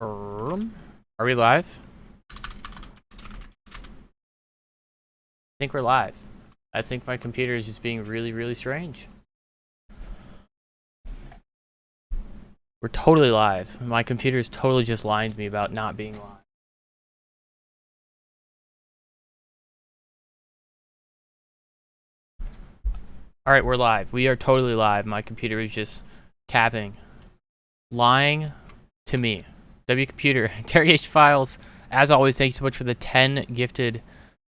Are we live? I think we're live. I think my computer is just being really, really strange. We're totally live. My computer is totally just lying to me about not being live. Alright, we're live. We are totally live. My computer is just capping. Lying to me. W Computer, interrogation files. As always, thank you so much for the 10 gifted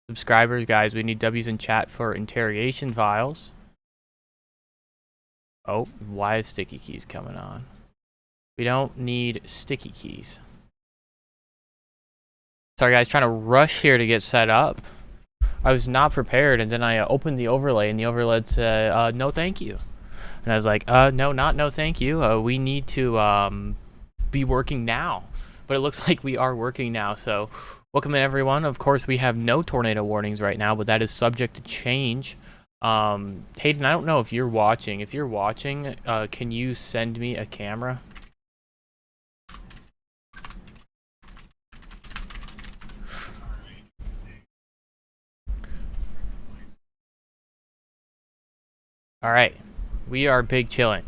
subscribers, guys. We need W's in chat for interrogation files. Oh, why is sticky keys coming on? We don't need sticky keys. Sorry, guys, trying to rush here to get set up. I was not prepared, and then I opened the overlay, and the overlay said, no thank you. And I was like, no, not no thank you. We need to be working now. But it looks like we are working now, so welcome in, everyone. Of course, we have no tornado warnings right now, but that is subject to change. Hayden, I don't know if you're watching. If you're watching, can you send me a camera? Alright, we are big chillin'.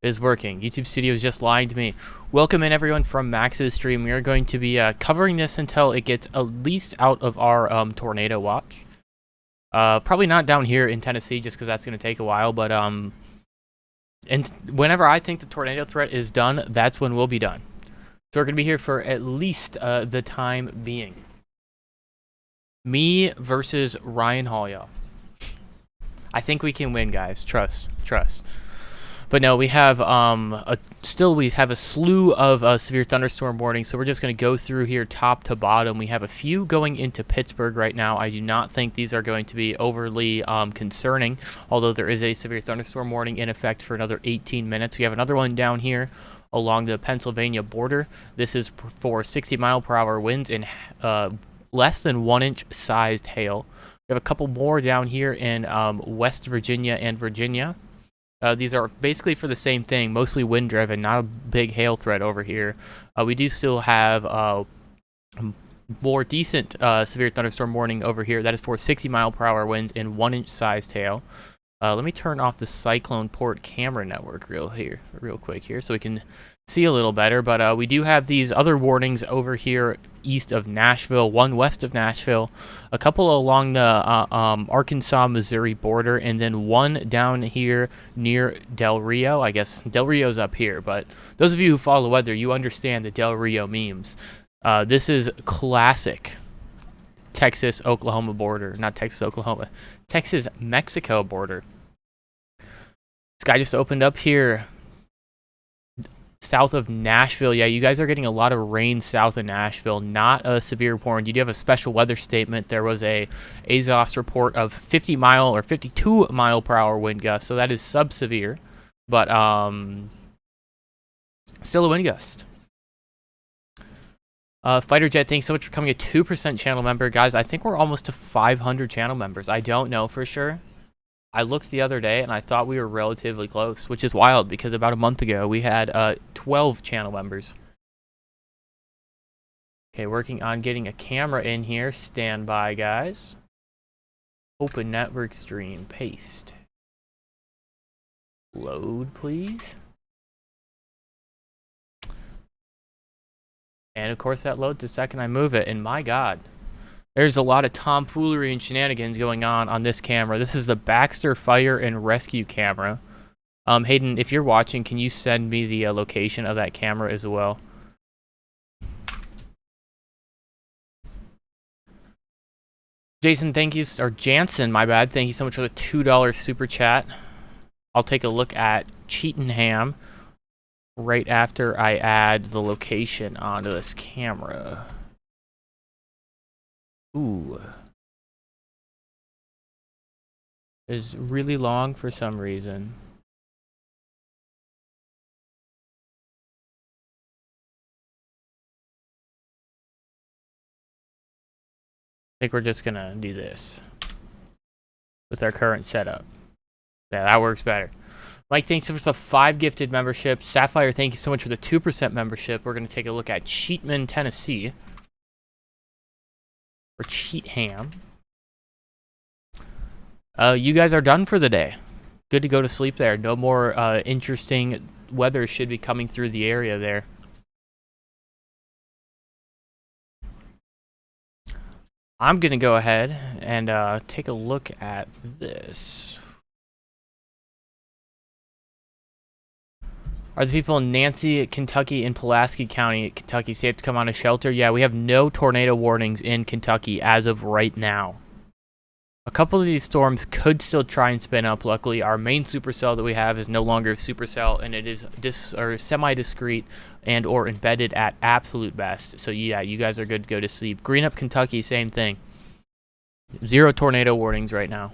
It is working. YouTube Studio is just lying to me. Welcome in, everyone, from Max's stream. We are going to be covering this until it gets at least out of our tornado watch. Probably not down here in Tennessee, just because that's going to take a while, but and whenever I think the tornado threat is done, that's when we'll be done. So we're going to be here for at least the time being. Me versus Ryan Hall, y'all. I think we can win, guys. Trust. But no, we have we have a slew of severe thunderstorm warnings, so we're just going to go through here top to bottom. We have a few going into Pittsburgh right now. I do not think these are going to be overly concerning, although there is a severe thunderstorm warning in effect for another 18 minutes. We have another one down here along the Pennsylvania border. This is for 60-mile-per-hour winds and less than 1-inch sized hail. We have a couple more down here in West Virginia and Virginia. These are basically for the same thing, mostly wind-driven, not a big hail threat over here. We do still have more decent severe thunderstorm warning over here. That is for 60-mile-per-hour winds and 1-inch sized hail. Let me turn off the Cyclone Port camera network real quick here so we can see a little better. But we do have these other warnings over here east of Nashville, one west of Nashville, a couple along the Arkansas-Missouri border, and then one down here near Del Rio. I guess Del Rio's up here, but those of you who follow weather, you understand the Del Rio memes. This is classic Texas-Oklahoma border. Not Texas-Oklahoma. Texas-Mexico border. This guy just opened up here south of Nashville. Yeah, you guys are getting a lot of rain south of Nashville. Not a severe warning. You do have a special weather statement. There was a ASOS report of 50-mile or 52-mile-per-hour wind gusts, so that is sub-severe, but still a wind gust. Fighter Jet, thanks so much for becoming a 2% channel member. Guys, I think we're almost to 500 channel members. I don't know for sure. I looked the other day, and I thought we were relatively close, which is wild, because about a month ago, we had 12 channel members. Okay, working on getting a camera in here. Stand by, guys. Open network stream. Paste. Load, please. And, of course, that loads the second I move it, and my God. There's a lot of tomfoolery and shenanigans going on this camera. This is the Baxter Fire and Rescue camera. Hayden, if you're watching, can you send me the location of that camera as well? Jason, thank you, or Jansen, my bad. Thank you so much for the $2 super chat. I'll take a look at Cheatenham right after I add the location onto this camera. Ooh. It's really long for some reason. I think we're just gonna do this with our current setup. Yeah, that works better. Mike, thanks so much for the 5 gifted memberships. Sapphire, thank you so much for the 2% membership. We're going to take a look at Cheatman, Tennessee. Or Cheatham. You guys are done for the day. Good to go to sleep there. No more interesting weather should be coming through the area there. I'm going to go ahead and take a look at this. Are the people in Nancy, Kentucky, and Pulaski County, Kentucky, safe to come out of shelter? Yeah, we have no tornado warnings in Kentucky as of right now. A couple of these storms could still try and spin up. Luckily, our main supercell that we have is no longer a supercell, and it is semi-discrete and or embedded at absolute best. So yeah, you guys are good to go to sleep. Greenup, Kentucky, same thing. 0 tornado warnings right now.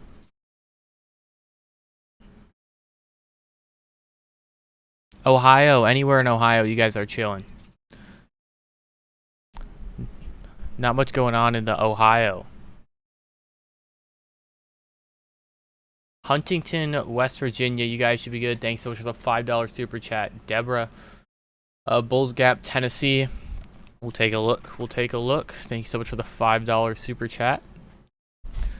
Ohio, anywhere in Ohio, you guys are chilling. Not much going on in the Ohio. Huntington, West Virginia, you guys should be good. Thanks so much for the $5 super chat. Deborah, Bulls Gap, Tennessee. We'll take a look. Thank you so much for the $5 super chat.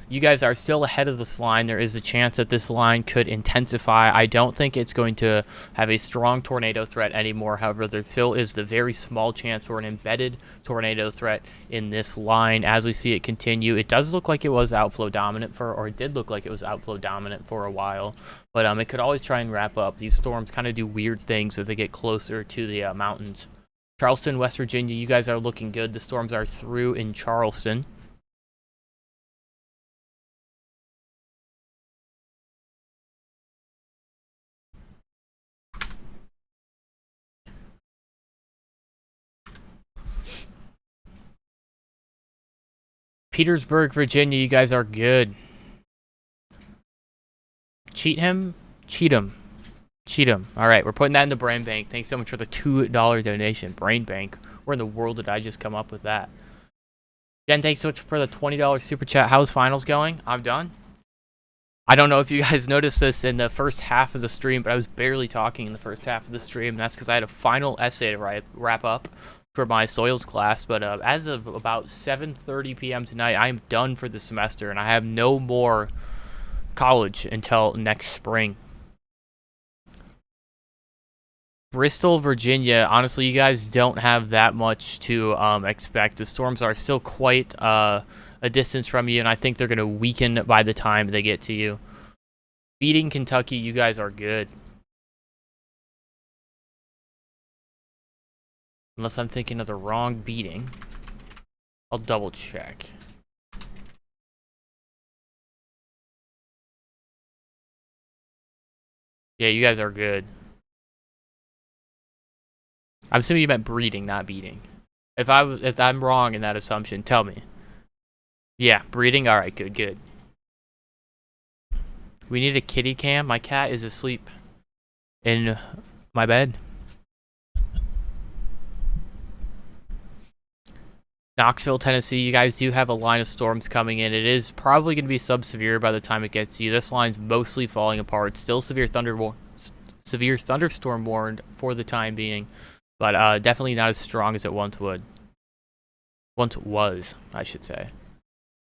You guys are still ahead of this line. There is a chance that this line could intensify. I don't think it's going to have a strong tornado threat anymore. However, there still is the very small chance for an embedded tornado threat in this line as we see it continue. It does look like it was outflow dominant or it did look like it was outflow dominant for a while. But it could always try and wrap up. These storms kind of do weird things as they get closer to the mountains. Charleston, West Virginia, you guys are looking good. The storms are through in Charleston. Petersburg, Virginia, you guys are good. Cheatham. All right, we're putting that in the brain bank. Thanks so much for the $2 donation. Brain bank. Where in the world did I just come up with that? Jen, thanks so much for the $20 super chat. How's finals going? I'm done. I don't know if you guys noticed this in the first half of the stream, but I was barely talking in the first half of the stream. That's because I had a final essay to wrap up for my soils class. But as of about 7:30 p.m. tonight, I am done for the semester, and I have no more college until next spring. Bristol, Virginia, honestly, you guys don't have that much to expect. The storms are still quite a distance from you, and I think they're going to weaken by the time they get to you. Beating Kentucky, you guys are good. Unless I'm thinking of the wrong beating. I'll double check. Yeah, you guys are good. I'm assuming you meant breeding, not beating. If I'm wrong in that assumption, tell me. Yeah, breeding. All right, good. We need a kitty cam. My cat is asleep in my bed. Knoxville, Tennessee, you guys do have a line of storms coming in. It is probably going to be sub-severe by the time it gets to you. This line's mostly falling apart. Still severe thunderstorm warned for the time being, but definitely not as strong as it once was, I should say.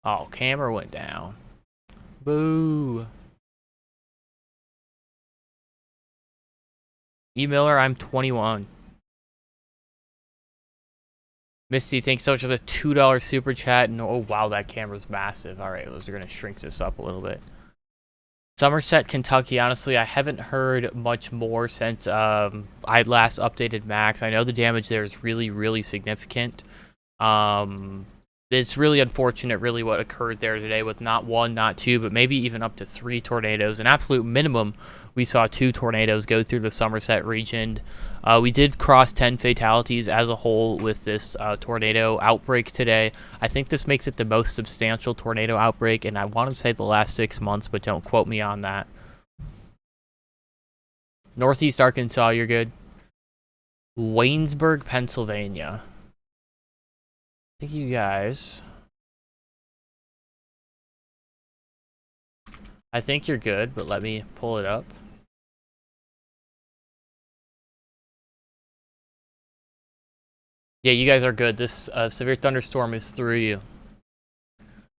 Oh, camera went down. Boo. E. Miller, I'm 21. Misty, thanks so much for the $2 super chat. And oh wow, that camera's massive. All right, those are gonna shrink this up a little bit. Somerset, Kentucky. Honestly, I haven't heard much more since I last updated Max. I know the damage there is really significant. It's really unfortunate, really, what occurred there today with not 1, not 2, but maybe even up to 3 tornadoes. An absolute minimum, we saw 2 tornadoes go through the Somerset region. We did cross 10 fatalities as a whole with this tornado outbreak today. I think this makes it the most substantial tornado outbreak, and I want to say the last 6 months, but don't quote me on that. Northeast Arkansas, you're good. Waynesburg, Pennsylvania. I think you guys... I think you're good, but let me pull it up. Yeah, you guys are good. This severe thunderstorm is through you.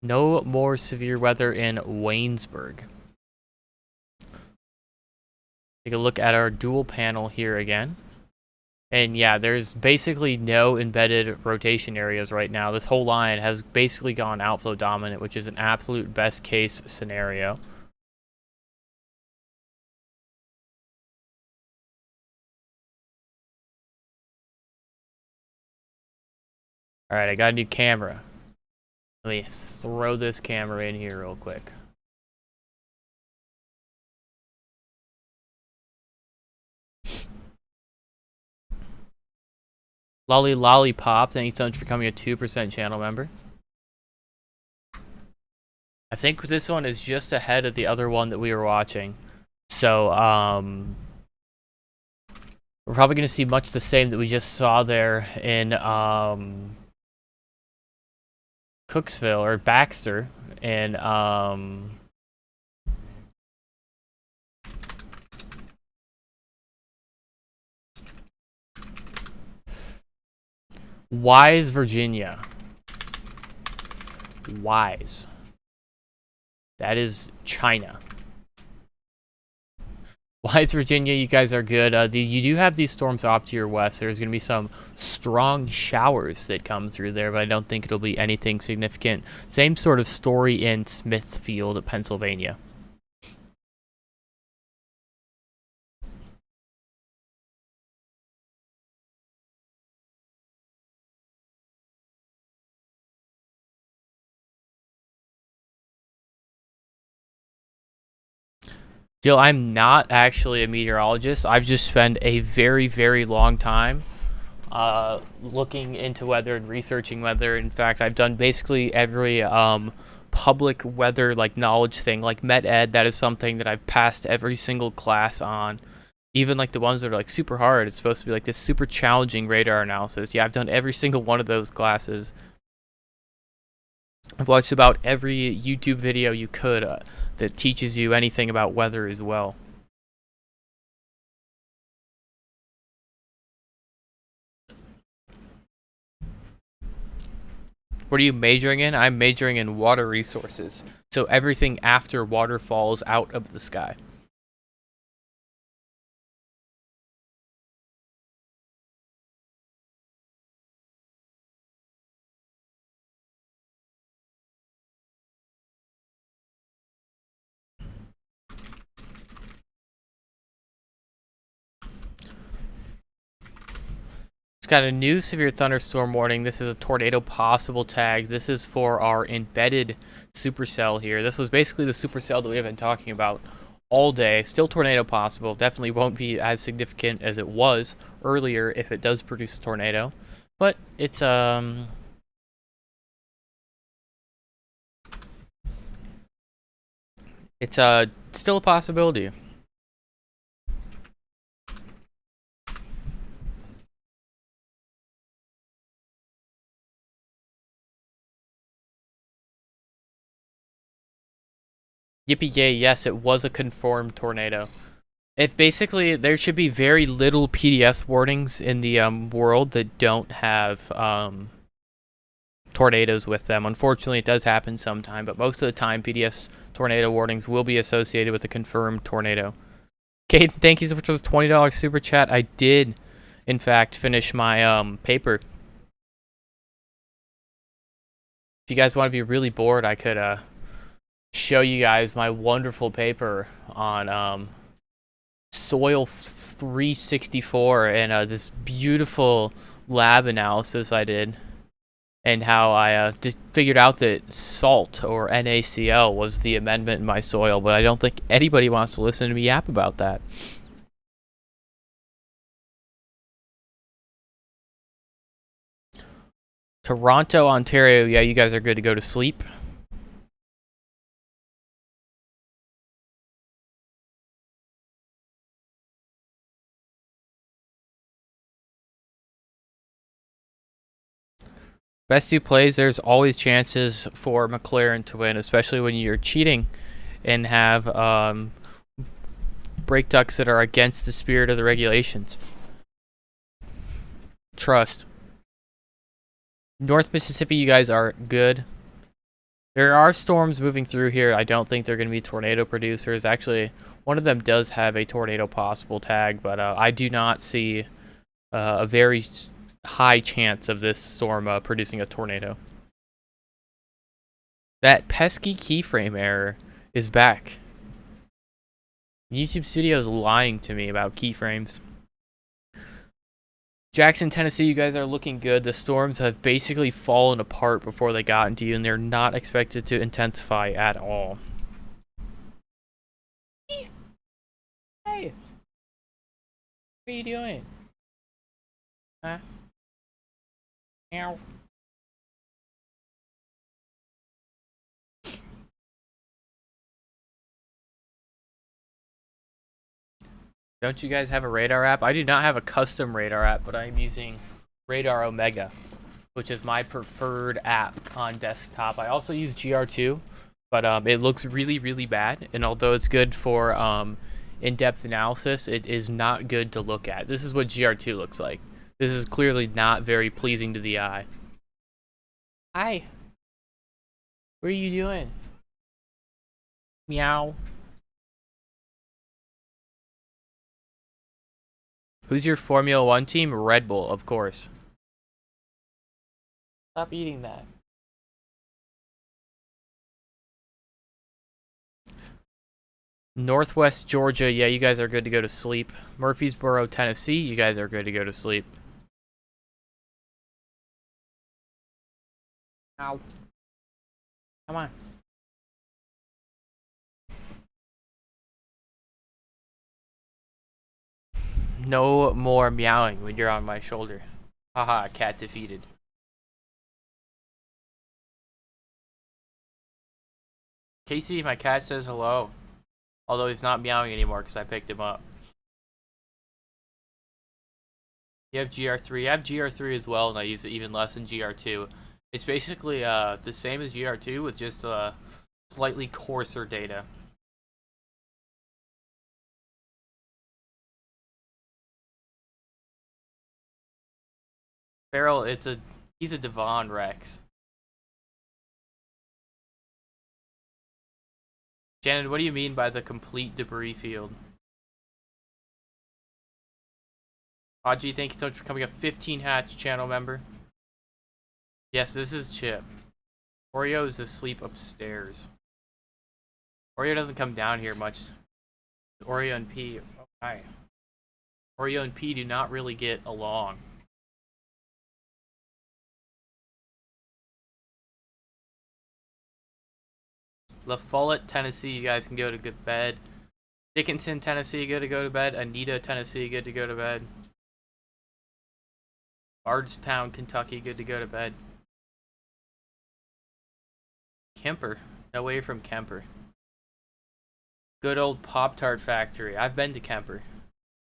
No more severe weather in Waynesburg. Take a look at our dual panel here again. And yeah, there's basically no embedded rotation areas right now. This whole line has basically gone outflow dominant, which is an absolute best case scenario. Alright, I got a new camera. Let me throw this camera in here real quick. Lolly Lollipop, thank you so much for becoming a 2% channel member. I think this one is just ahead of the other one that we were watching. So, we're probably going to see much the same that we just saw there in Cooksville or Baxter and Wise, Virginia. Wise. That is China. Wise, Virginia, you guys are good. You do have these storms off to your west. There's going to be some strong showers that come through there, but I don't think it'll be anything significant. Same sort of story in Smithfield, Pennsylvania. Jill, I'm not actually a meteorologist. I've just spent a very, very long time looking into weather and researching weather. In fact, I've done basically every public weather like knowledge thing, like Met Ed. That is something that I've passed every single class on. Even like the ones that are like super hard. It's supposed to be like this super challenging radar analysis. Yeah, I've done every single one of those classes. I've watched about every YouTube video you could that teaches you anything about weather as well. What are you majoring in? I'm majoring in water resources. So everything after water falls out of the sky. Got a new severe thunderstorm warning. This is a tornado possible tag. This is for our embedded supercell here. This was basically the supercell that we have been talking about all day. Still tornado possible. Definitely won't be as significant as it was earlier if it does produce a tornado. But it's still a possibility. Yippee yay, yes, it was a confirmed tornado. It basically, there should be very little PDS warnings in the world that don't have tornadoes with them. Unfortunately, it does happen sometime, but most of the time, PDS tornado warnings will be associated with a confirmed tornado. Caden, thank you so much for the $20 super chat. I did, in fact, finish my paper. If you guys want to be really bored, I could show you guys my wonderful paper on soil 364 and this beautiful lab analysis I did, and how I figured out that salt, or NaCl, was the amendment in my soil, but I don't think anybody wants to listen to me yap about that. Toronto, Ontario, yeah, you guys are good to go to sleep. Best two plays, there's always chances for McLaren to win, especially when you're cheating and have brake ducts that are against the spirit of the regulations. Trust. North Mississippi, you guys are good. There are storms moving through here. I don't think they're going to be tornado producers. Actually, one of them does have a tornado possible tag, but I do not see a very high chance of this storm producing a tornado. That pesky keyframe error is back. YouTube Studio is lying to me about keyframes. Jackson, Tennessee, you guys are looking good. The storms have basically fallen apart before they got into you, and they're not expected to intensify at all. Hey! What are you doing? Huh? Meow. Don't you guys have a radar app? I do not have a custom radar app, but I'm using Radar Omega, which is my preferred app on desktop. I also use GR2, but it looks really, really bad. And although it's good for in-depth analysis, it is not good to look at. This is what GR2 looks like. This is clearly not very pleasing to the eye. Hi. What are you doing? Meow. Who's your Formula 1 team? Red Bull, of course. Stop eating that. Northwest Georgia, yeah, you guys are good to go to sleep. Murfreesboro, Tennessee, you guys are good to go to sleep. Ow. Come on. No more meowing when you're on my shoulder. Haha, cat defeated. Casey, my cat says hello. Although he's not meowing anymore because I picked him up. You have GR3. I have GR3 as well, and I use it even less than GR2. It's basically the same as GR2 with just slightly coarser data. Farrell, he's a Devon Rex. Shannon, what do you mean by the complete debris field? Audrey, thank you so much for becoming a 15 hatch channel member. Yes, this is Chip. Oreo is asleep upstairs. Oreo doesn't come down here much. Oreo and P. Oh, hi. Oreo and P do not really get along. La Follette, Tennessee, you guys can go to good bed. Dickinson, Tennessee, good to go to bed. Anita, Tennessee, good to go to bed. Bardstown, Kentucky, good to go to bed. Kemper, away from Kemper. Good old Pop-Tart factory. I've been to Kemper.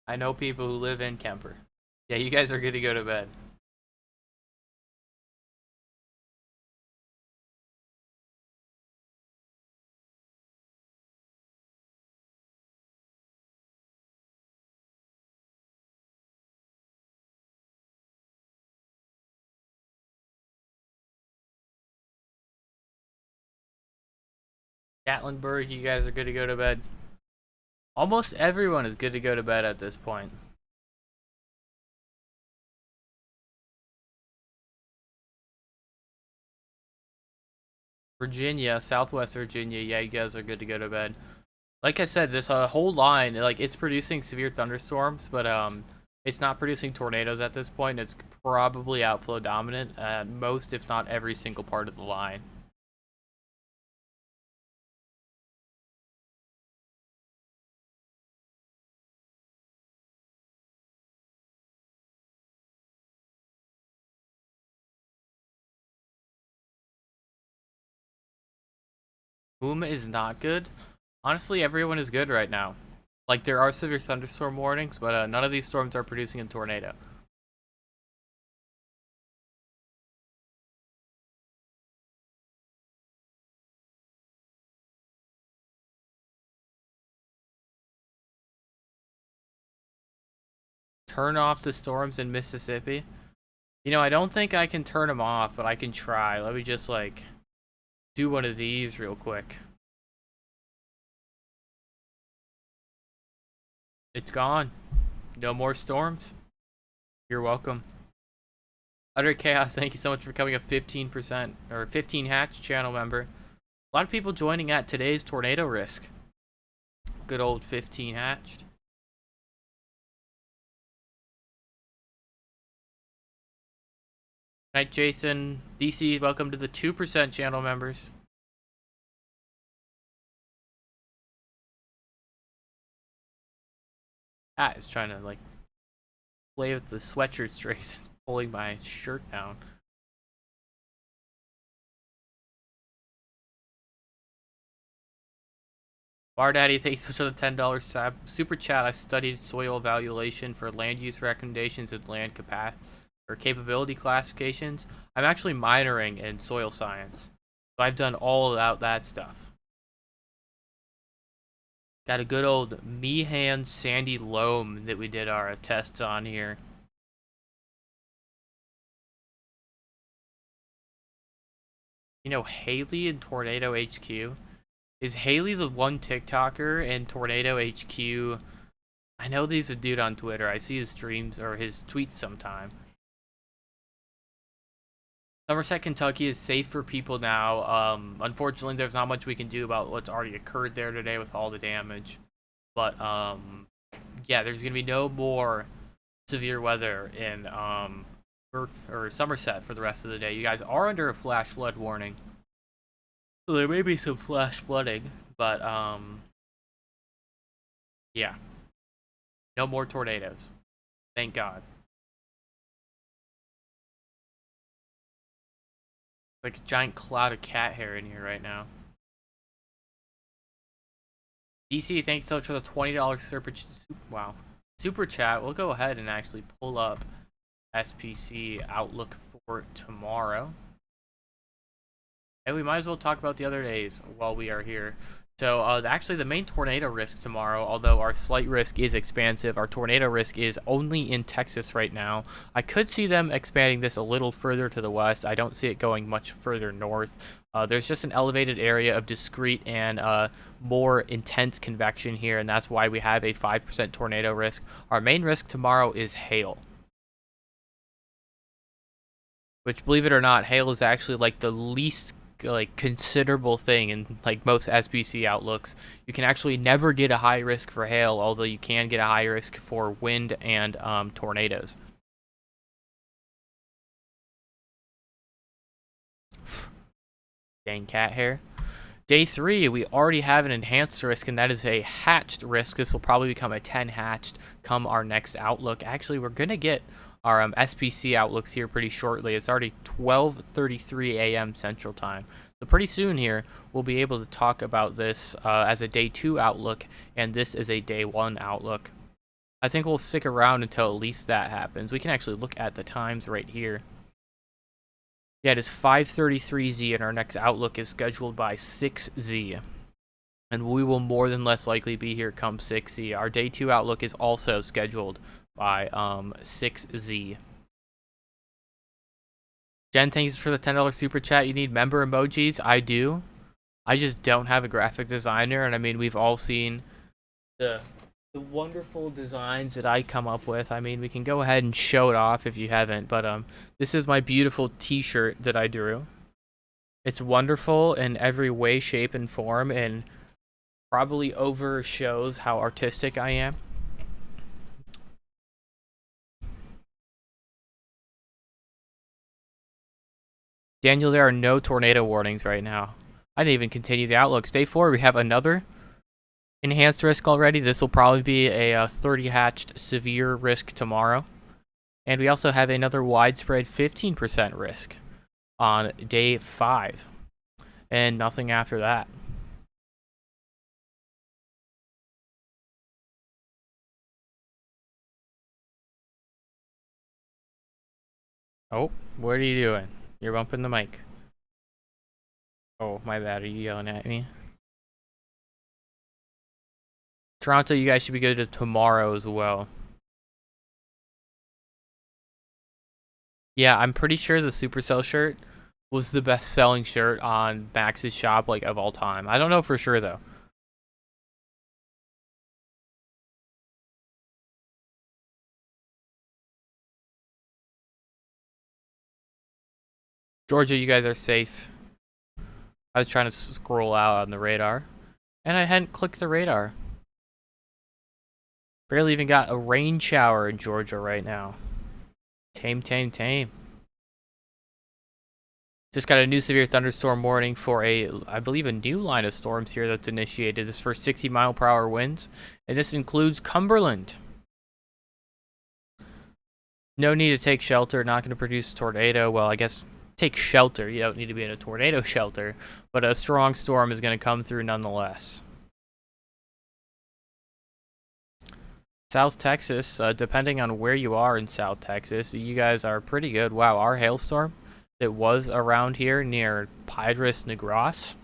I know people who live in Kemper. Yeah, you guys are good to go to bed. Gatlinburg, you guys are good to go to bed. Almost everyone is good to go to bed at this point. Virginia, Southwest Virginia, yeah, you guys are good to go to bed. Like I said, this whole line, like, it's producing severe thunderstorms, but it's not producing tornadoes at this point. It's probably outflow dominant at most, if not every single part of the line. Whom is not good? Honestly, everyone is good right now. Like, there are severe thunderstorm warnings, but none of these storms are producing a tornado. Turn off the storms in Mississippi. You know, I don't think I can turn them off, but I can try. Let me just, like, do one of these real quick. It's gone. No more storms. You're welcome. Utter Chaos, thank you so much for becoming a 15% or 15 hatch channel member. A lot of people joining at today's tornado risk. Good old 15 hatched. Night Jason, DC, welcome to the 2% channel members. Cat is trying to like play with the sweatshirt strings and pulling my shirt down. Bar Daddy, thanks for the $10 super chat. I studied soil evaluation for land use recommendations and land capacity or capability classifications. I'm actually minoring in soil science, so I've done all about that stuff. Got a good old Meehan sandy loam that we did our tests on here. You know, Haley in Tornado HQ. Is Haley the one TikToker in Tornado HQ? I know he's a dude on Twitter. I see his streams or his tweets sometime. Somerset, Kentucky is safe for people now. Unfortunately, there's not much we can do about what's already occurred there today with all the damage. But, yeah, there's going to be no more severe weather in Somerset for the rest of the day. You guys are under a flash flood warning. So there may be some flash flooding, but, yeah. No more tornadoes. Thank God. Like a giant cloud of cat hair in here right now. DC, thanks so much for the $20 super chat. We'll go ahead and actually pull up SPC outlook for tomorrow. And we might as well talk about the other days while we are here. So, actually, the main tornado risk tomorrow, although our slight risk is expansive, our tornado risk is only in Texas right now. I could see them expanding this a little further to the west. I don't see it going much further north. There's just an elevated area of discrete and more intense convection here, and that's why we have a 5% tornado risk. Our main risk tomorrow is hail. Which, believe it or not, hail is actually like the least considerable thing in like most SPC outlooks. You can actually never get a high risk for hail, although you can get a high risk for wind and tornadoes. Dang cat hair. Day 3, we already have an enhanced risk, and that is a hatched risk. This will probably become a 10 hatched come our next outlook. Actually, we're going to get our SPC outlooks here pretty shortly. It's already 12:33 a.m. Central Time. So pretty soon here, we'll be able to talk about this as a Day 2 outlook, and this is a Day 1 outlook. I think we'll stick around until at least that happens. We can actually look at the times right here. Yeah, it is 5:33 Z, and our next outlook is scheduled by 6 Z. And we will more than less likely be here come 6 Z. Our Day 2 outlook is also scheduled by 6 Z. Jen, thanks for the $10 super chat. You need member emojis? I do. I just don't have a graphic designer, and I mean, we've all seen the wonderful designs that I come up with. I mean, we can go ahead and show it off if you haven't, but this is my beautiful t-shirt that I drew. It's wonderful in every way, shape, and form, and probably overshows how artistic I am. Daniel, there are no tornado warnings right now. I didn't even continue the outlooks. Day 4, we have another enhanced risk already. This will probably be a 30 hatched severe risk tomorrow. And we also have another widespread 15% risk on Day 5. And nothing after that. Oh, what are you doing? You're bumping the mic. Oh, my bad. Are you yelling at me? Toronto, you guys should be good to tomorrow as well. Yeah, I'm pretty sure the Supercell shirt was the best selling shirt on Max's shop like of all time. I don't know for sure though. Georgia, you guys are safe. I was trying to scroll out on the radar, and I hadn't clicked the radar. Barely even got a rain shower in Georgia right now. Tame, tame, tame. Just got a new severe thunderstorm warning for I believe, a new line of storms here that's initiated. This for 60-mile-per-hour winds, and this includes Cumberland. No need to take shelter. Not going to produce a tornado. Well, I guess take shelter. You don't need to be in a tornado shelter, but a strong storm is going to come through nonetheless. South Texas, depending on where you are in South Texas, you guys are pretty good. Wow, our hailstorm that was around here near Pydras, Negros,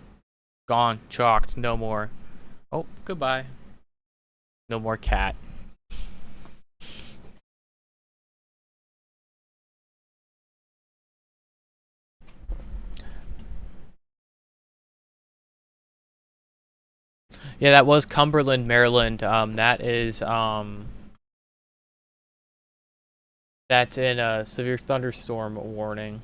gone, chalked, no more. Oh, goodbye. No more cat. Yeah, that was Cumberland, Maryland. That is that's in a severe thunderstorm warning.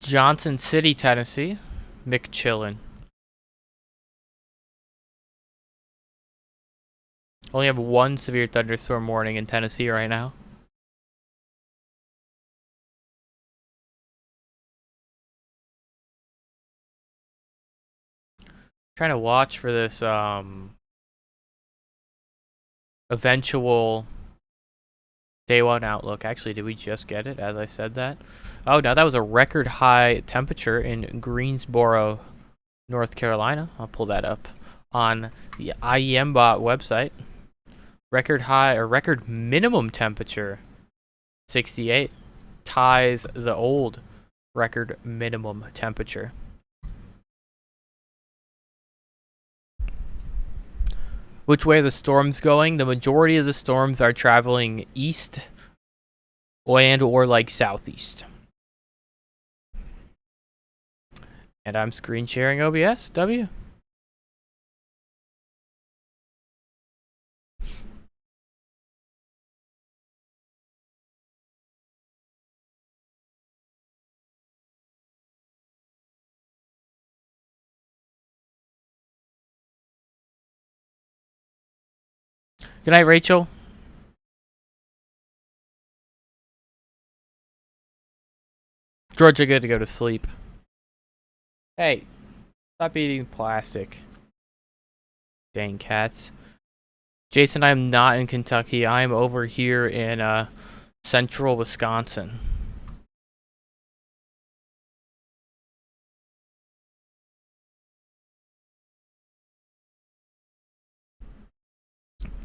Johnson City, Tennessee. McChillin. Only have one severe thunderstorm warning in Tennessee right now. Trying to watch for this eventual day one outlook. Actually, did we just get it as I said that? Oh, no, that was a record high temperature in Greensboro, North Carolina. I'll pull that up on the IEMBot website. Record high or record minimum temperature 68 ties the old record minimum temperature. Which way are the storms going? The majority of the storms are traveling east and or like southeast. And I'm screen sharing OBS. W. Good night, Rachel. Georgia, good to go to sleep. Hey, stop eating plastic. Dang cats. Jason, I'm not in Kentucky. I'm over here in central Wisconsin.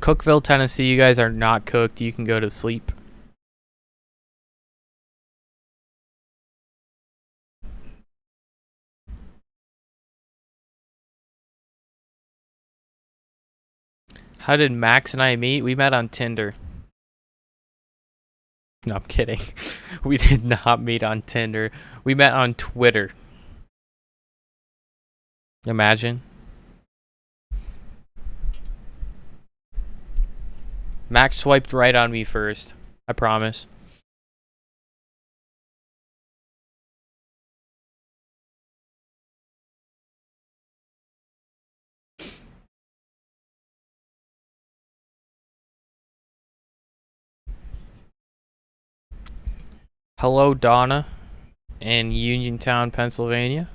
Cookeville, Tennessee, you guys are not cooked. You can go to sleep. How did Max and I meet? We met on Tinder. No, I'm kidding. We did not meet on Tinder. We met on Twitter. Imagine. Max swiped right on me first. I promise. Hello, Donna, in Uniontown, Pennsylvania.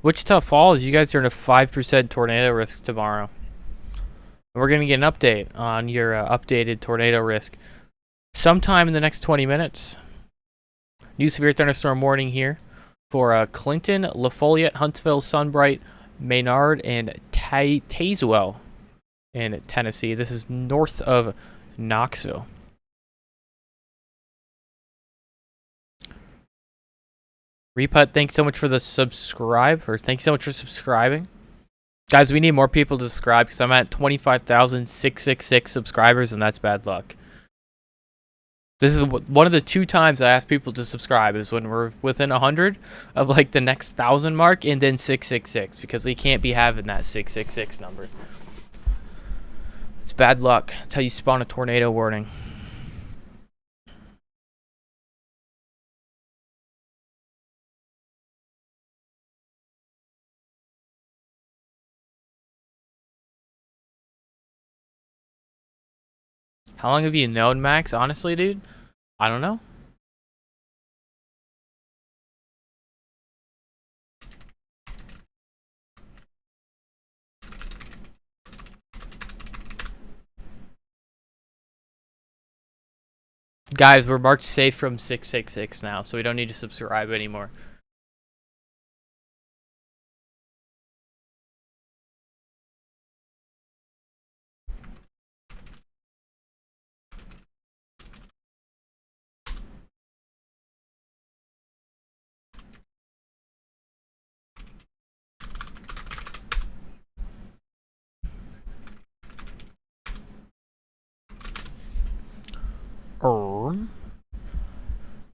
Wichita Falls, you guys are in a 5% tornado risk tomorrow. We're going to get an update on your updated tornado risk sometime in the next 20 minutes. New severe thunderstorm warning here for Clinton, Lafayette, Huntsville, Sunbright, Maynard, and Tazewell in Tennessee. This is north of Knoxville. Reput, thanks so much for the subscribe, or thanks so much for subscribing. Guys, we need more people to subscribe because I'm at 25,666 subscribers, and that's bad luck. This is one of the 2 times I ask people to subscribe is when we're within 100 of like the next 1,000 mark, and then 666 because we can't be having that 666 number. It's bad luck. That's how you spawn a tornado warning. How long have you known Max? Honestly, dude, I don't know. Guys, we're marked safe from 666 now, so we don't need to subscribe anymore.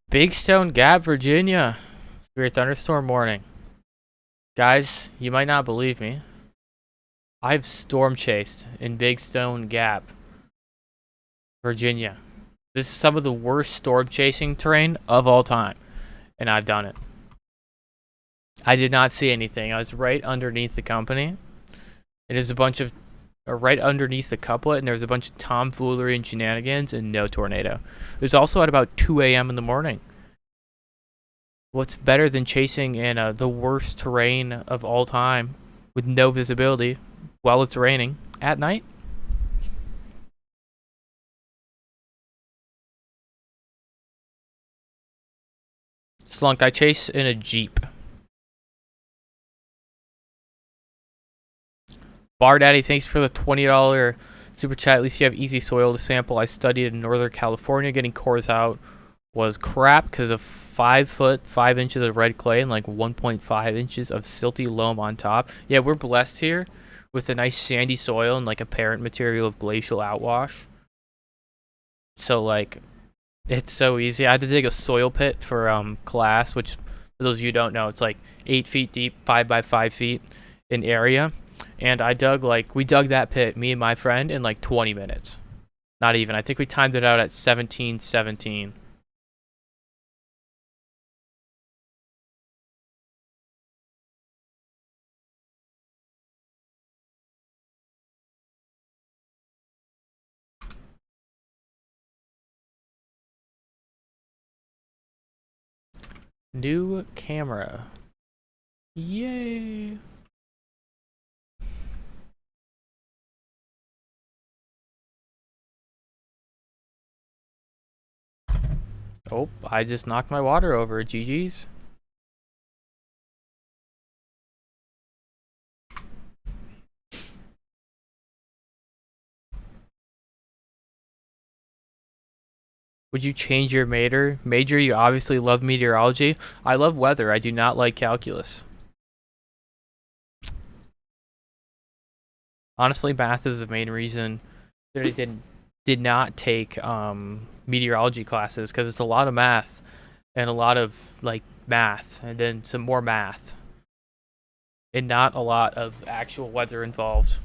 Big Stone Gap, Virginia. Severe thunderstorm warning. Guys, you might not believe me. I've storm chased in Big Stone Gap, Virginia. This is some of the worst storm chasing terrain of all time, and I've done it. I did not see anything. I was right underneath the company. It is a bunch of right underneath the couplet, and there's a bunch of tomfoolery and shenanigans and no tornado. It was also at about 2 a.m. in the morning. What's better than chasing in the worst terrain of all time with no visibility while it's raining at night? Slunk, I chase in a Jeep. Bar Daddy, thanks for the $20 super chat. At least you have easy soil to sample. I studied in Northern California. Getting cores out was crap because of 5 foot 5 inches of red clay and like 1.5 inches of silty loam on top. Yeah, we're blessed here with a nice sandy soil and like a parent material of glacial outwash. So like, it's so easy. I had to dig a soil pit for class, which for those of you who don't know, it's like 8 feet deep, 5 by 5 feet in area. And we dug that pit, me and my friend, in like 20 minutes. Not even. I think we timed it out at 17:17. New camera. Yay. Oh, I just knocked my water over. GG's. Would you change your major? Major, you obviously love meteorology. I love weather. I do not like calculus. Honestly, math is the main reason that I did not take meteorology classes, because it's a lot of math and a lot of like math and then some more math and not a lot of actual weather involved.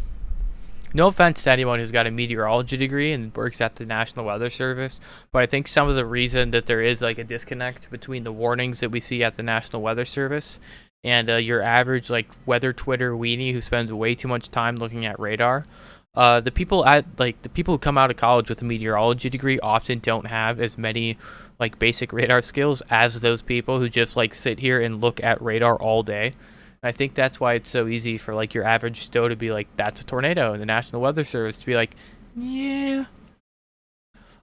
No offense to anyone who's got a meteorology degree and works at the National Weather Service, but I think some of the reason that there is like a disconnect between the warnings that we see at the National Weather Service and your average like weather Twitter weenie who spends way too much time looking at radar. The people who come out of college with a meteorology degree often don't have as many like basic radar skills as those people who just like sit here and look at radar all day. And I think that's why it's so easy for like your average stow to be like, that's a tornado, and the National Weather Service to be like, yeah.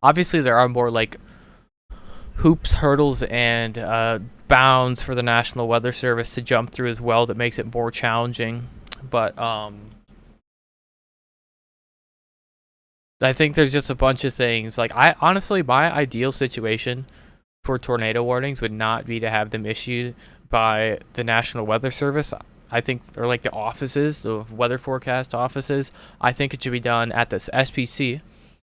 Obviously there are more like hoops, hurdles, and bounds for the National Weather Service to jump through as well that makes it more challenging. But I think there's just a bunch of things. Like, I honestly, my ideal situation for tornado warnings would not be to have them issued by the National Weather Service. I think, or like the offices, the weather forecast offices. I think it should be done at this SPC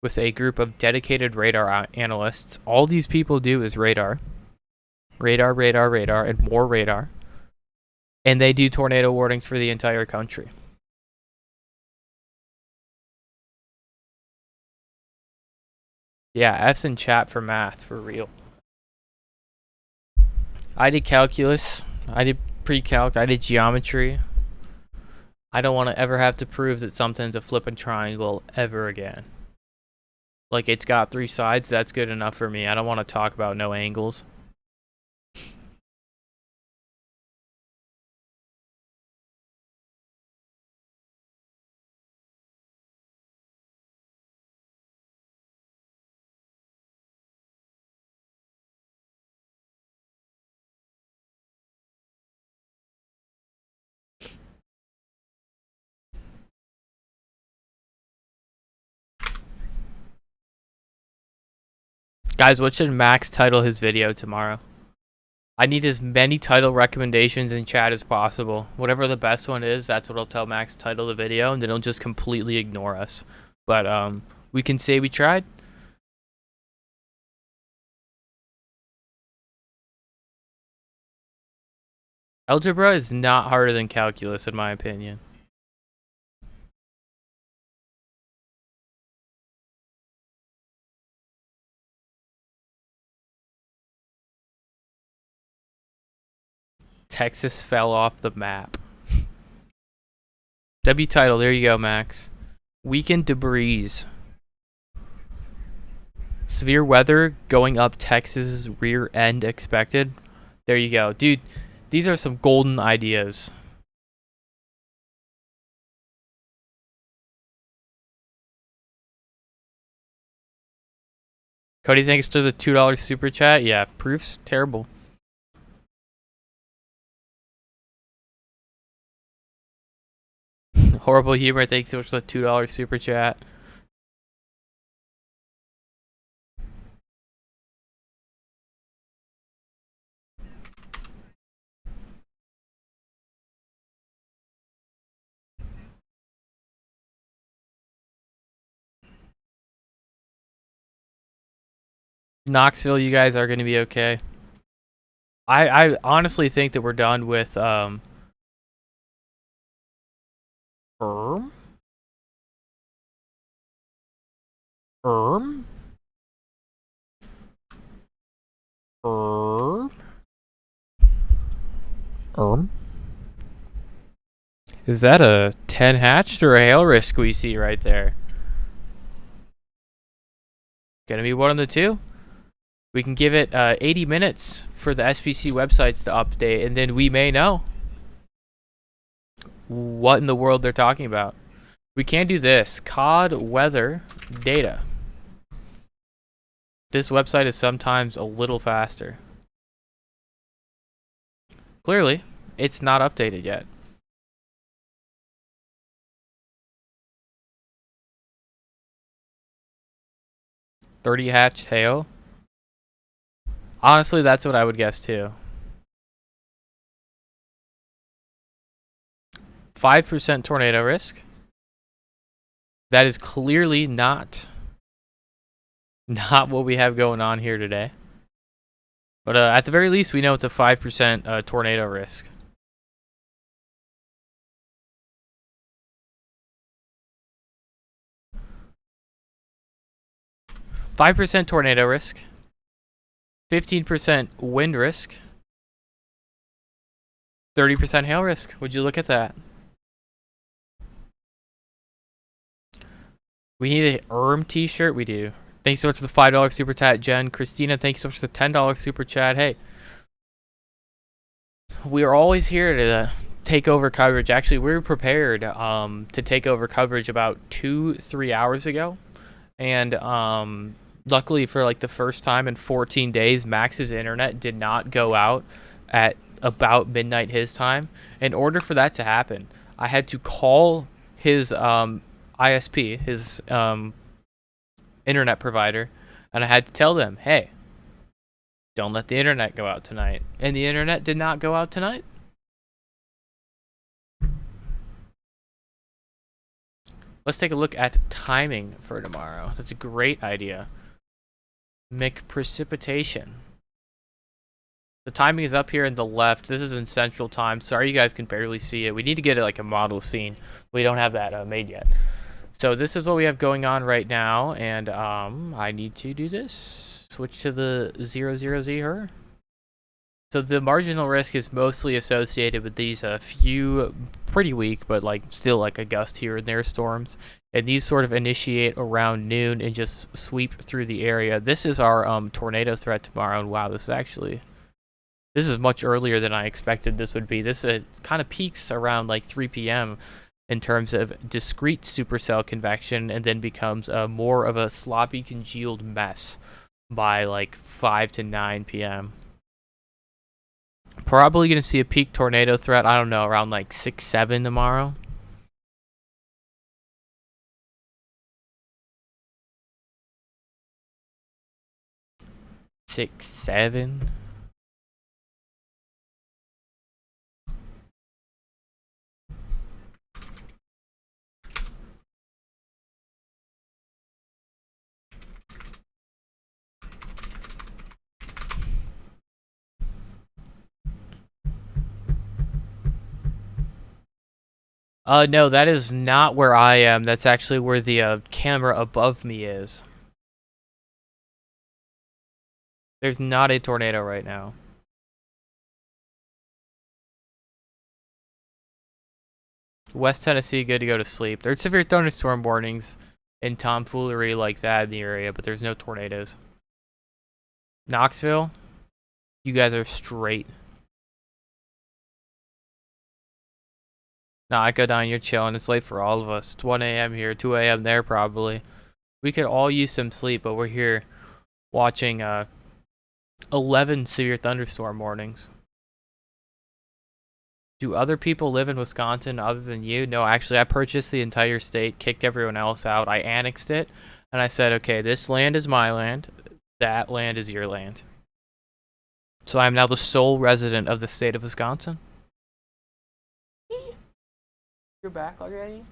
with a group of dedicated radar analysts. All these people do is radar, and more radar. And they do tornado warnings for the entire country. Yeah, F's in chat for math, for real. I did calculus. I did pre-calc. I did geometry. I don't want to ever have to prove that something's a flippin' triangle ever again. Like, it's got 3 sides. That's good enough for me. I don't want to talk about no angles. Guys, what should Max title his video tomorrow? I need as many title recommendations in chat as possible. Whatever the best one is, that's what I'll tell Max to title the video, and then he'll just completely ignore us. But we can say we tried. Algebra is not harder than calculus, in my opinion. Texas fell off the map. W title, there you go, Max. Weekend debris. Severe weather going up Texas's rear end expected. There you go. Dude, these are some golden ideas. Cody, thanks for the $2 super chat. Yeah, proof's terrible. Horrible humor, thanks so much for the $2 super chat. Knoxville, you guys are going to be okay. I honestly think that we're done with Is that a 10 hatched or a hail risk we see right there? Gonna be one of the two. We can give it 80 minutes for the SPC websites to update, and then we may know what in the world they're talking about. We can do this. COD weather data. This website is sometimes a little faster. Clearly, it's not updated yet. $30 hatched hail. Honestly, that's what I would guess too. 5% tornado risk. That is clearly not what we have going on here today. But at the very least, we know it's a 5% tornado risk. %5 tornado risk. 15% wind risk. 30% hail risk. Would you look at that? We need a t-shirt. We do. Thanks so much for the $5 super chat, Jen. Christina, thanks so much for the $10 super chat. Hey, we are always here to take over coverage. Actually, we were prepared to take over coverage about 2-3 hours ago, and Luckily, for like the first time in 14 days, Max's internet did not go out at about midnight his time. In order for that to happen, I had to call his ISP, his internet provider, and I had to tell them, hey, don't let the internet go out tonight. And the internet did not go out tonight. Let's take a look at timing for tomorrow. That's a great idea. Precipitation. The timing is up here in the left. This is in Central Time. Sorry you guys can barely see it. We need to get it like a model scene. We don't have that made yet. So this is what we have going on right now, and I need to do this. Switch to the 00Z her. So the marginal risk is mostly associated with these few pretty weak, but like still like a gust here and there storms. And these sort of initiate around noon and just sweep through the area. This is our tornado threat tomorrow. And wow, this is much earlier than I expected this would be. This kind of peaks around like 3 p.m. in terms of discrete supercell convection, and then becomes more of a sloppy congealed mess by like 5 to 9 p.m. Probably going to see a peak tornado threat, I don't know, around like 6, 7 tomorrow. Six, 7. No, that is not where I am. That's actually where the camera above me is. There's not a tornado right now. West Tennessee, good to go to sleep. There's severe thunderstorm warnings and tomfoolery like that in the area, but there's no tornadoes. Knoxville, you guys are straight. Nah, I go down, you're chilling. It's late for all of us. It's 1 a.m. here, 2 a.m. there probably. We could all use some sleep, but we're here watching 11 severe thunderstorm warnings. Do other people live in Wisconsin other than you? No, actually, I purchased the entire state, kicked everyone else out. I annexed it, and I said, okay, this land is my land. That land is your land. So I am now the sole resident of the state of Wisconsin. You're back already?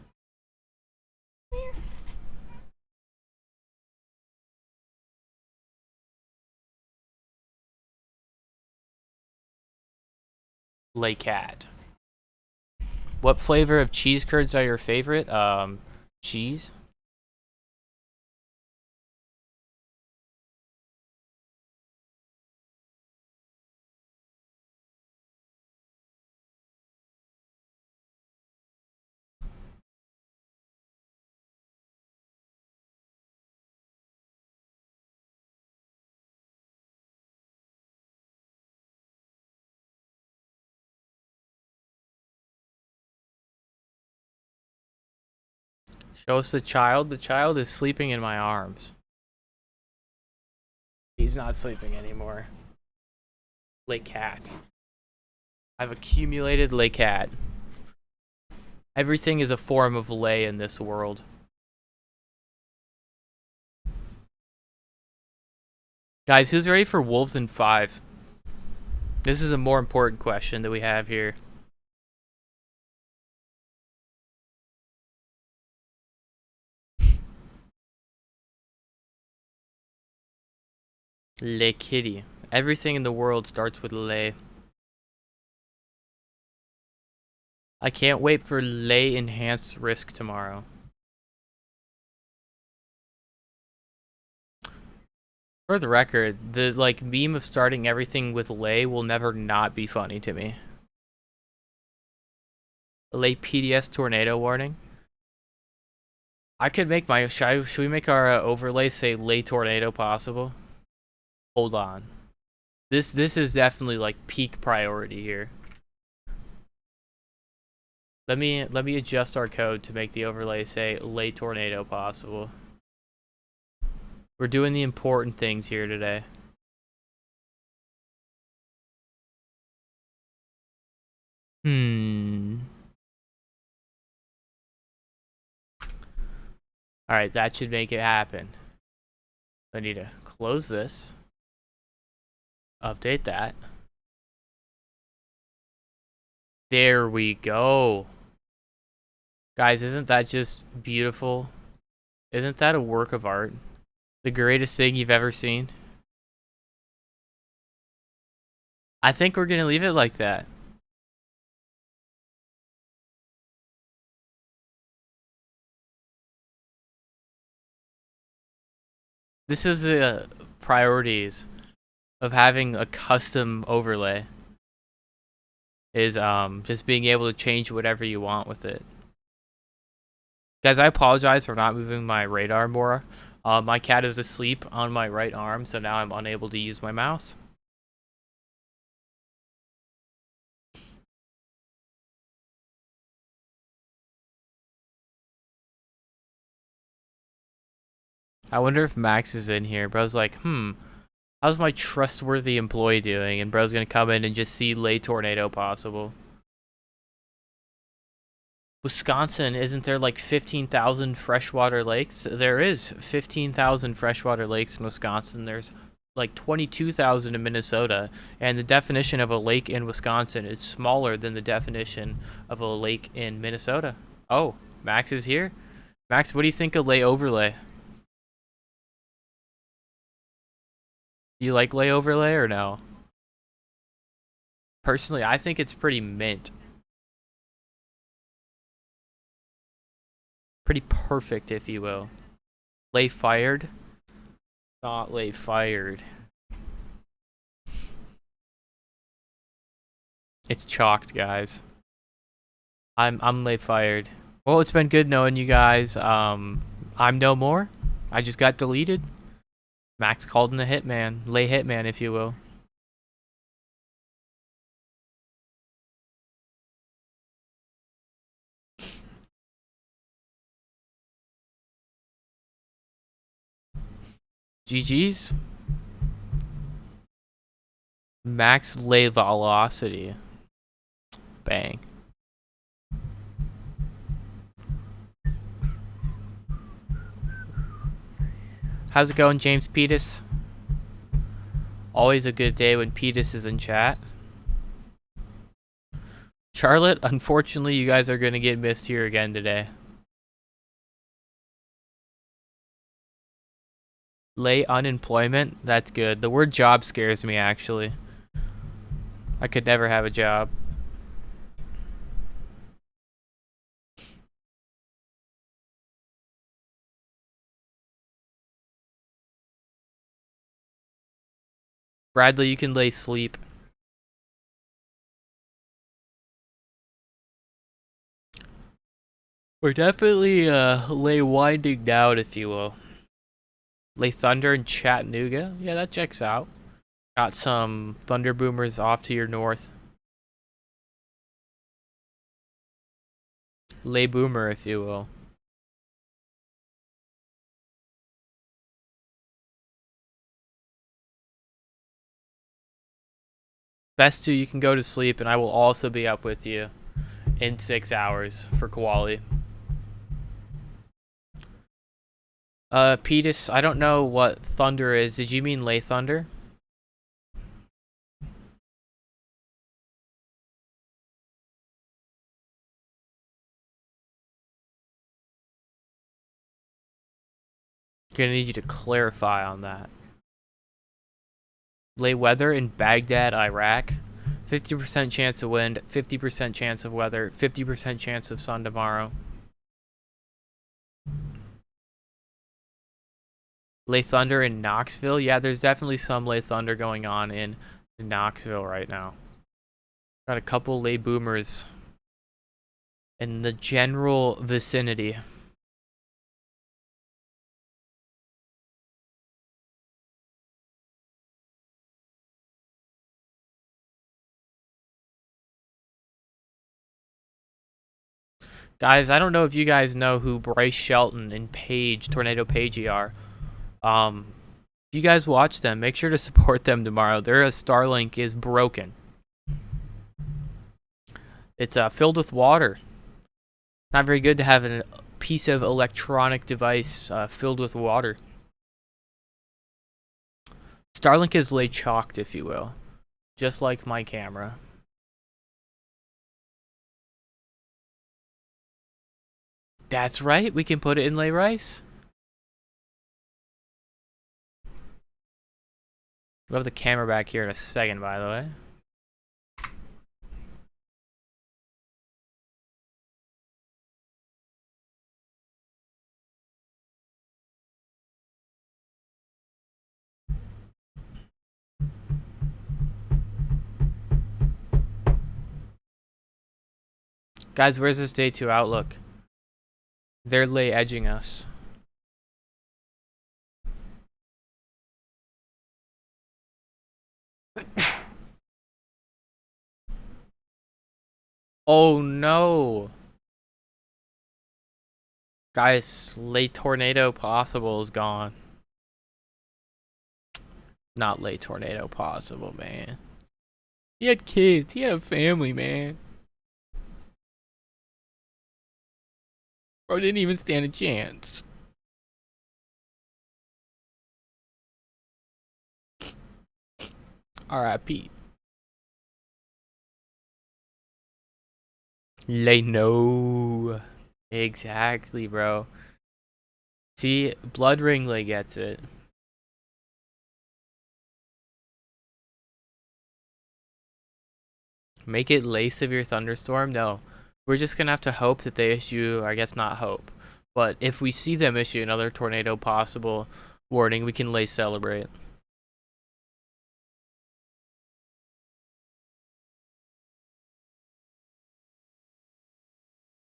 Lay cat. What flavor of cheese curds are your favorite? Cheese. Show us the child. The child is sleeping in my arms. He's not sleeping anymore. Lay cat. I've accumulated lay cat. Everything is a form of lay in this world. Guys, who's ready for Wolves in 5? This is a more important question that we have here. Lay kitty. Everything in the world starts with lay. I can't wait for lay enhanced risk tomorrow. For the record, the like meme of starting everything with lay will never not be funny to me. Lay PDS tornado warning. I could make my should we make our overlay say lay tornado possible? Hold on. This is definitely like peak priority here. Let me adjust our code to make the overlay say lay tornado possible. We're doing the important things here today. Alright, that should make it happen. I need to close this. Update that. There we go. Guys, isn't that just beautiful? Isn't that a work of art? The greatest thing you've ever seen? I think we're gonna leave it like that. This is the priorities of having a custom overlay. Is just being able to change whatever you want with it. Guys, I apologize for not moving my radar more. My cat is asleep on my right arm, so now I'm unable to use my mouse. I wonder if Max is in here. Bro's like, how's my trustworthy employee doing? And bro's gonna come in and just see lay tornado possible. Wisconsin, isn't there like 15,000 freshwater lakes? There is 15,000 freshwater lakes in Wisconsin. There's like 22,000 in Minnesota. And the definition of a lake in Wisconsin is smaller than the definition of a lake in Minnesota. Oh, Max is here. Max, what do you think of lay overlay? Do you like lay overlay or no? Personally, I think it's pretty mint. Pretty perfect, if you will. Lay fired? Not lay fired. It's chalked, guys. I'm lay fired. Well, it's been good knowing you guys. I'm no more. I just got deleted. Max called in a hitman. Lay hitman, if you will. GG's. Max lay velocity. Bang. How's it going, James Petus? Always a good day when Petus is in chat. Charlotte, unfortunately, you guys are going to get missed here again today. Lay unemployment? That's good. The word job scares me, actually. I could never have a job. Bradley, you can lay sleep. We're definitely lay winding down, if you will. Lay thunder in Chattanooga? Yeah, that checks out. Got some thunder boomers off to your north. Lay boomer, if you will. Best to, you can go to sleep, and I will also be up with you in 6 hours for Koali. Petus, I don't know what thunder is. Did you mean lay thunder? Gonna need you to clarify on that. Lay weather in Baghdad, Iraq. 50% chance of wind, 50% chance of weather, 50% chance of sun tomorrow. Lay thunder in Knoxville? Yeah, there's definitely some lay thunder going on in Knoxville right now. Got a couple lay boomers in the general vicinity. Guys, I don't know if you guys know who Bryce Shelton and Tornado Pagey are. If you guys watch them, make sure to support them tomorrow. Their Starlink is broken. It's filled with water. Not very good to have a piece of electronic device filled with water. Starlink is lay chalked, if you will. Just like my camera. That's right, we can put it in lay rice. We'll have the camera back here in a second, by the way. Guys, where's this day 2 outlook? They're lay edging us. Oh no! Guys, late tornado possible is gone. Not late tornado possible, man. He had kids. He had a family, man. Bro didn't even stand a chance. R.I.P. Lay no. Exactly, bro. See, Blood Ringley gets it. Make it lay severe thunderstorm? No. We're just gonna have to hope that they issue, I guess not hope, but if we see them issue another tornado possible warning, we can lay celebrate.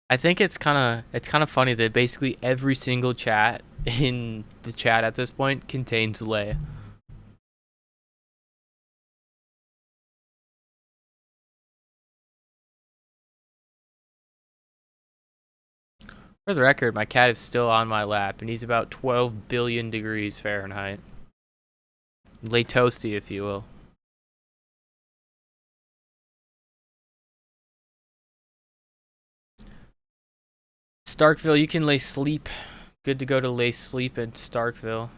I think it's kind of funny that basically every single chat in the chat at this point contains lay. For the record, my cat is still on my lap, and he's about 12 billion degrees Fahrenheit. Lay toasty, if you will. Starkville, you can lay sleep. Good to go to lay sleep at Starkville.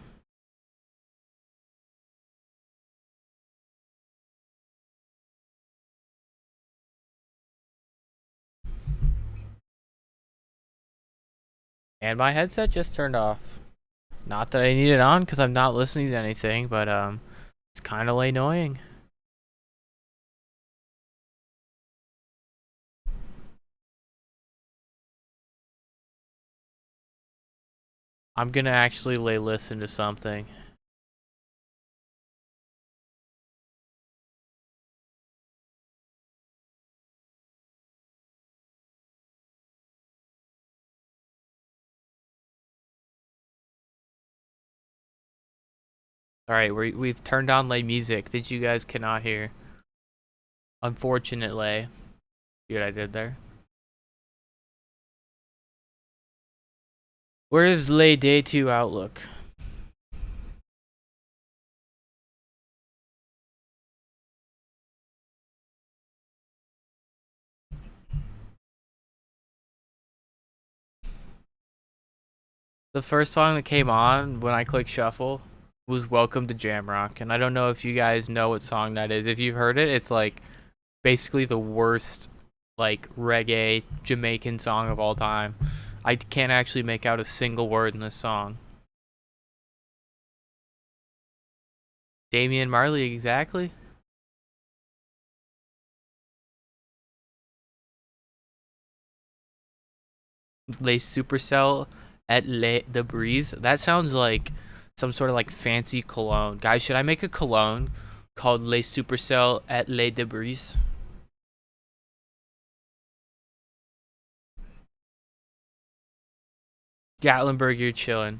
And my headset just turned off. Not that I need it on because I'm not listening to anything, but it's kind of annoying. I'm gonna actually listen to something. All right, we've turned on lay music that you guys cannot hear. Unfortunately, see what I did there? Where is lay day 2 outlook? The first song that came on when I clicked shuffle was Welcome to Jamrock, and I don't know if you guys know what song that is. If you've heard it, it's like basically the worst like reggae Jamaican song of all time. I can't actually make out a single word in this song. Damian Marley, exactly. Les Supercell at Le the Breeze. That sounds like some sort of like fancy cologne. Guys, should I make a cologne called Les Supercell at Le de Breeze? Gatlinburg, you're chilling.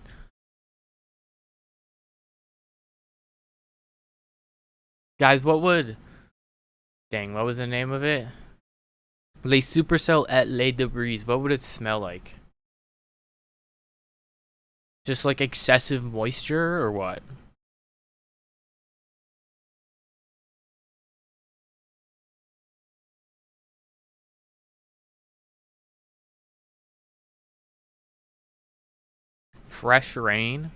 Guys, what would... Dang, what was the name of it? Les Supercell at Le de Breeze. What would it smell like? Just like excessive moisture or what? Fresh rain?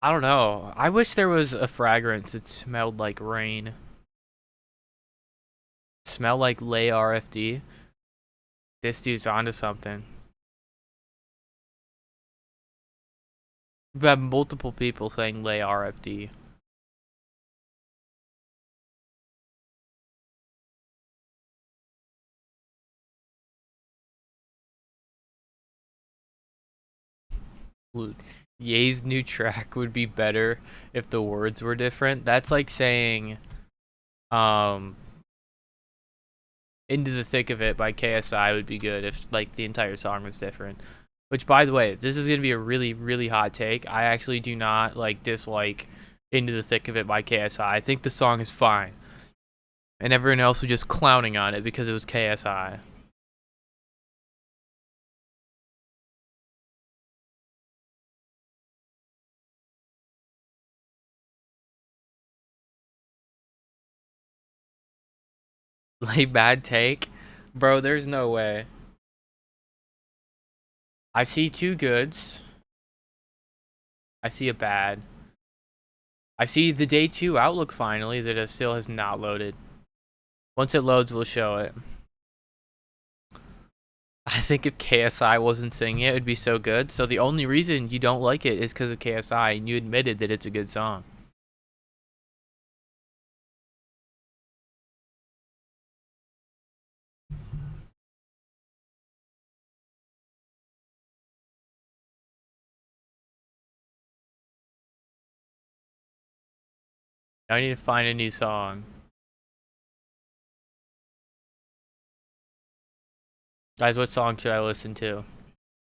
I don't know. I wish there was a fragrance that smelled like rain. Smell like Lay RFD. This dude's onto something. We have multiple people saying Lay RFD. Ye's new track would be better if the words were different. That's like saying Into the Thick of It by KSI would be good if like the entire song was different. Which, by the way, this is going to be a really, really hot take. I actually do not like dislike Into the Thick of It by KSI. I think the song is fine. And everyone else was just clowning on it because it was KSI. Like, bad take? Bro, there's no way. I see two goods. I see a bad. I see the day 2 outlook finally that it still has not loaded. Once it loads, we'll show it. I think if KSI wasn't singing it, it'd be so good. So the only reason you don't like it is because of KSI, and you admitted that it's a good song. Now I need to find a new song. Guys, what song should I listen to?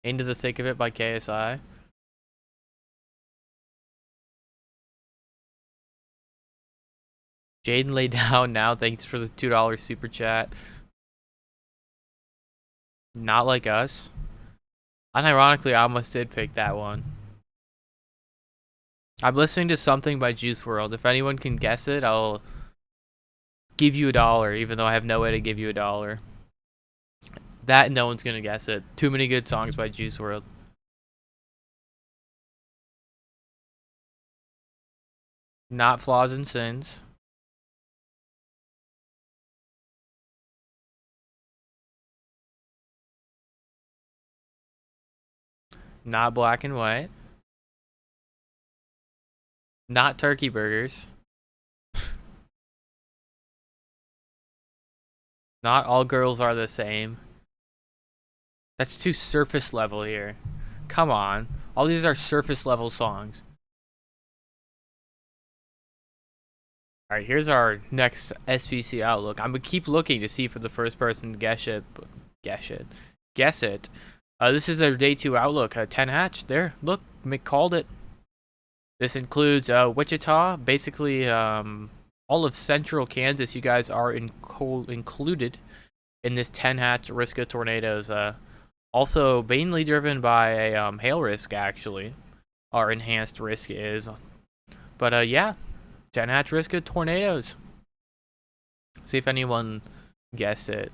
Into the Thick of It by KSI? Jaden lay down now. Thanks for the $2 super chat. Not Like Us. Unironically, I almost did pick that one. I'm listening to something by Juice WRLD. If anyone can guess it, I'll give you $1, even though I have no way to give you $1. That no one's gonna guess it. Too many good songs by Juice WRLD. Not Flaws and Sins. Not Black and White. Not Turkey Burgers. Not All Girls Are the Same. That's too surface level here. Come on. All these are surface level songs. Alright, here's our next SBC outlook. I'm gonna keep looking to see for the first person to guess it. Guess it. This is our day 2 outlook. 10 hatch. There. Look. Mick called it. This includes Wichita. Basically, all of central Kansas. You guys are included in this 10 hatch Riska Tornadoes. Also, mainly driven by a hail risk, actually. Our enhanced risk is. But, yeah. 10 hatch Riska Tornadoes. See if anyone guessed it.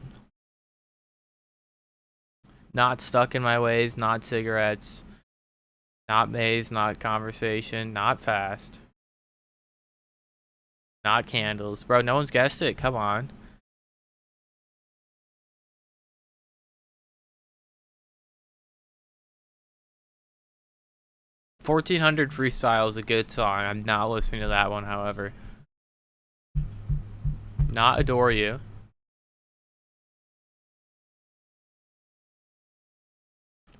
Not Stuck in My Ways, not Cigarettes, not Maze, not Conversation, not Fast, not Candles. Bro, no one's guessed it. Come on. $1,400 Freestyle is a good song. I'm not listening to that one, however. Not Adore You.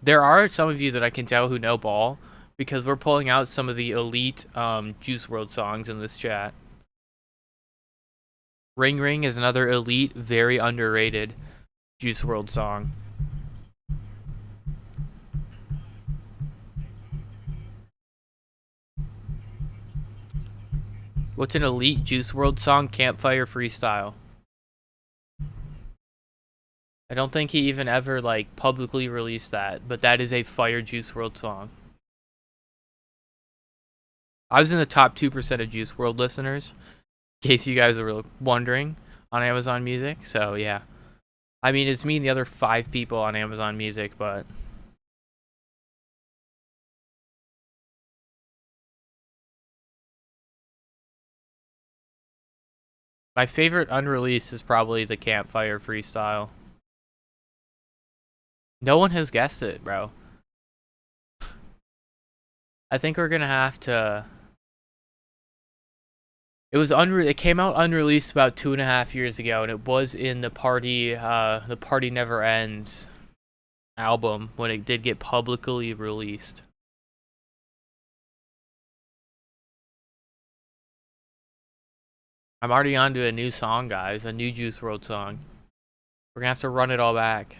There are some of you that I can tell who know ball because we're pulling out some of the elite Juice WRLD songs in this chat. Ring Ring is another elite, very underrated Juice WRLD song. What's an elite Juice WRLD song? Campfire Freestyle. I don't think he even ever like publicly released that, but that is a fire Juice WRLD song. I was in the top 2% of Juice World listeners, in case you guys are wondering, on Amazon Music. So yeah, I mean it's me and the other 5 people on Amazon Music, but my favorite unreleased is probably the Campfire Freestyle. No one has guessed it, bro. I think we're gonna have to. It came out unreleased about 2.5 years ago, and it was in the Party Never Ends album when it did get publicly released. I'm already onto a new song, guys. A new Juice World song. We're gonna have to run it all back.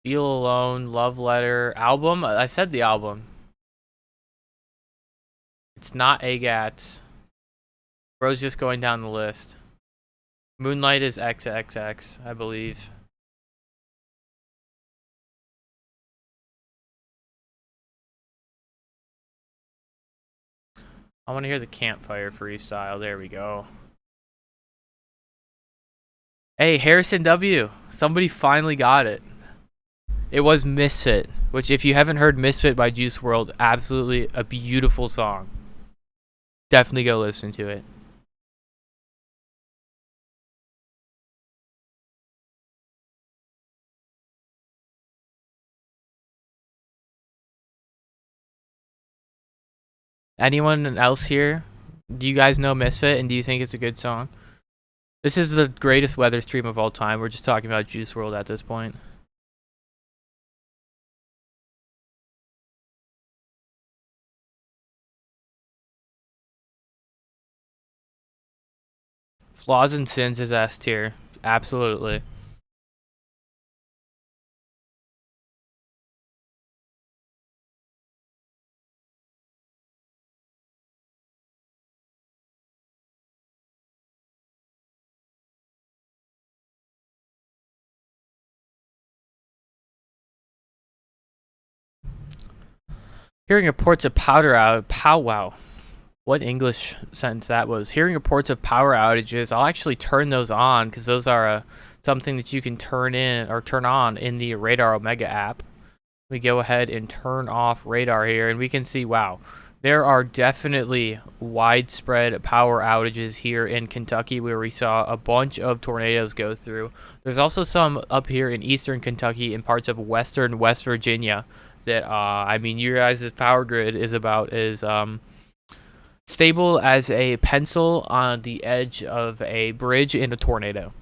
Feel Alone, Love Letter, album. I said the album. It's not AGATs. Bro's just going down the list. Moonlight is XXX, I believe. I want to hear the Campfire Freestyle. There we go. Hey, Harrison W. Somebody finally got it. It was Misfit, which if you haven't heard Misfit by Juice World, absolutely a beautiful song. Definitely go listen to it. Anyone else here? Do you guys know Misfit and do you think it's a good song? This is the greatest weather stream of all time. We're just talking about Juice World at this point. Flaws and Sins is S tier. Absolutely. Hearing reports of wow. What English sentence that was. Hearing reports of power outages, I'll actually turn those on because those are something that you can turn on in the Radar Omega app. We go ahead and turn off radar here and we can see, wow, there are definitely widespread power outages here in Kentucky where we saw a bunch of tornadoes go through. There's also some up here in eastern Kentucky and parts of western West Virginia that, I mean, your guys' power grid is about as stable as a pencil on the edge of a bridge in a tornado.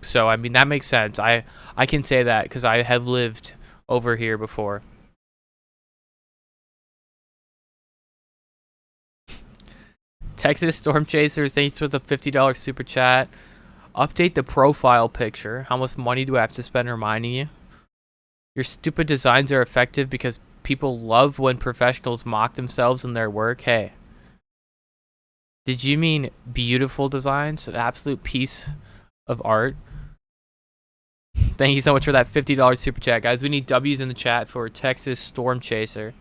So, I mean, that makes sense. I can say that because I have lived over here before. Texas Storm Chasers, thanks for the $50 super chat. Update the profile picture. How much money do I have to spend reminding you? Your stupid designs are effective because people love when professionals mock themselves in their work. Hey. Did you mean beautiful designs? An absolute piece of art? Thank you so much for that $50 super chat, guys. We need W's in the chat for Texas Storm Chaser.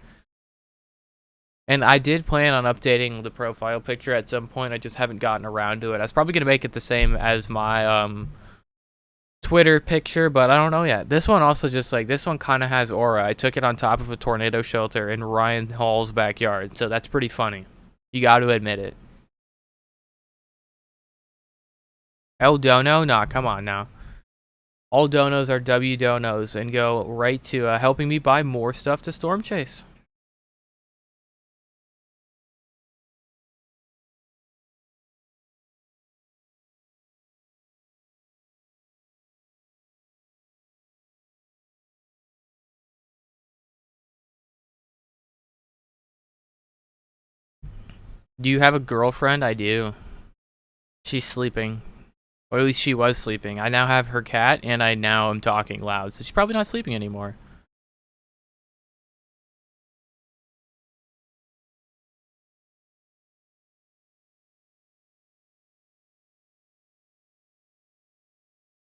And I did plan on updating the profile picture at some point. I just haven't gotten around to it. I was probably going to make it the same as my Twitter picture, but I don't know yet. This one also just like, this one kind of has aura. I took it on top of a tornado shelter in Ryan Hall's backyard. So that's pretty funny. You got to admit it. El Dono? Nah, come on now. All donos are W donos and go right to helping me buy more stuff to Storm Chase. Do you have a girlfriend? I do. She's sleeping. Or at least she was sleeping. I now have her cat and I now am talking loud. So she's probably not sleeping anymore.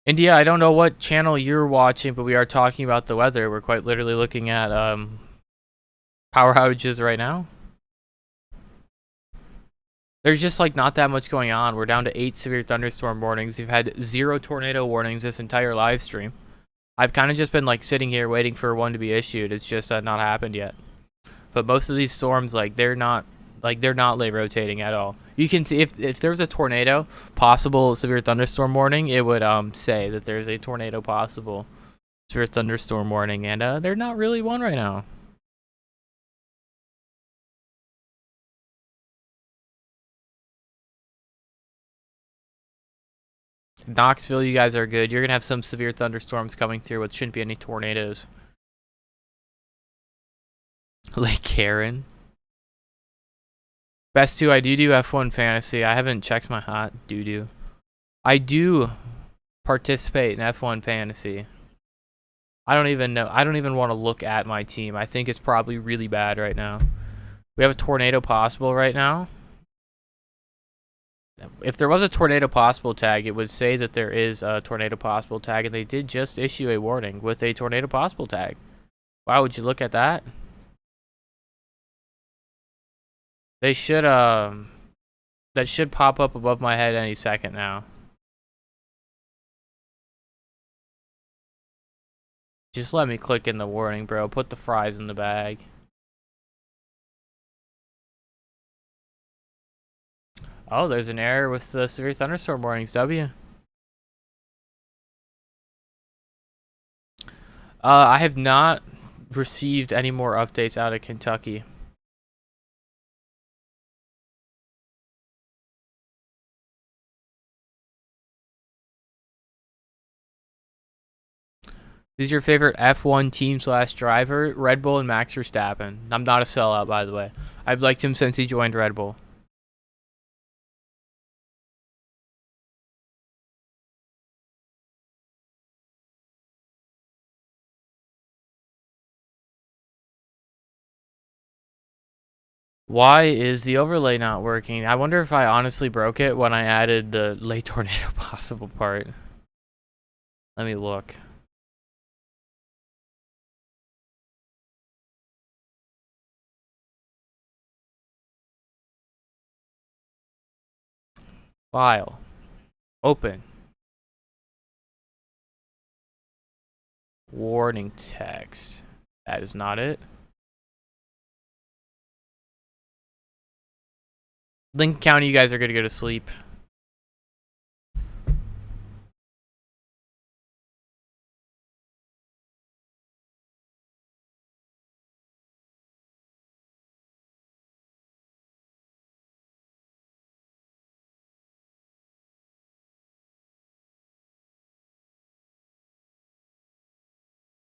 India, I don't know what channel you're watching, but we are talking about the weather. We're quite literally looking at power outages right now. There's just like not that much going on. We're down to 8 severe thunderstorm warnings. We've had 0 tornado warnings this entire live stream. I've kind of just been like sitting here waiting for one to be issued. It's just not happened yet. But most of these storms, like they're not late rotating at all. You can see if there was a tornado possible severe thunderstorm warning, it would say that there's a tornado possible severe thunderstorm warning, and they're not really one right now. Knoxville, you guys are good. You're gonna have some severe thunderstorms coming through, but shouldn't be any tornadoes. Lake Karen. Best 2, I do F1 Fantasy. I haven't checked my hot doo-doo. I do participate in F1 Fantasy. I don't even know. I don't even want to look at my team. I think it's probably really bad right now. We have a tornado possible right now. If there was a tornado possible tag, it would say that there is a tornado possible tag, and they did just issue a warning with a tornado possible tag. Wow, would you look at that? They should, that should pop up above my head any second now. Just let me click in the warning, bro. Put the fries in the bag. Oh, there's an error with the severe thunderstorm warnings, W. I have not received any more updates out of Kentucky. Who's your favorite F1 team / driver? Red Bull and Max Verstappen. I'm not a sellout, by the way. I've liked him since he joined Red Bull. Why is the overlay not working? I wonder if I honestly broke it when I added the late tornado possible part. Let me look. File. Open. Warning text. That is not it. Lincoln County, you guys are going to go to sleep.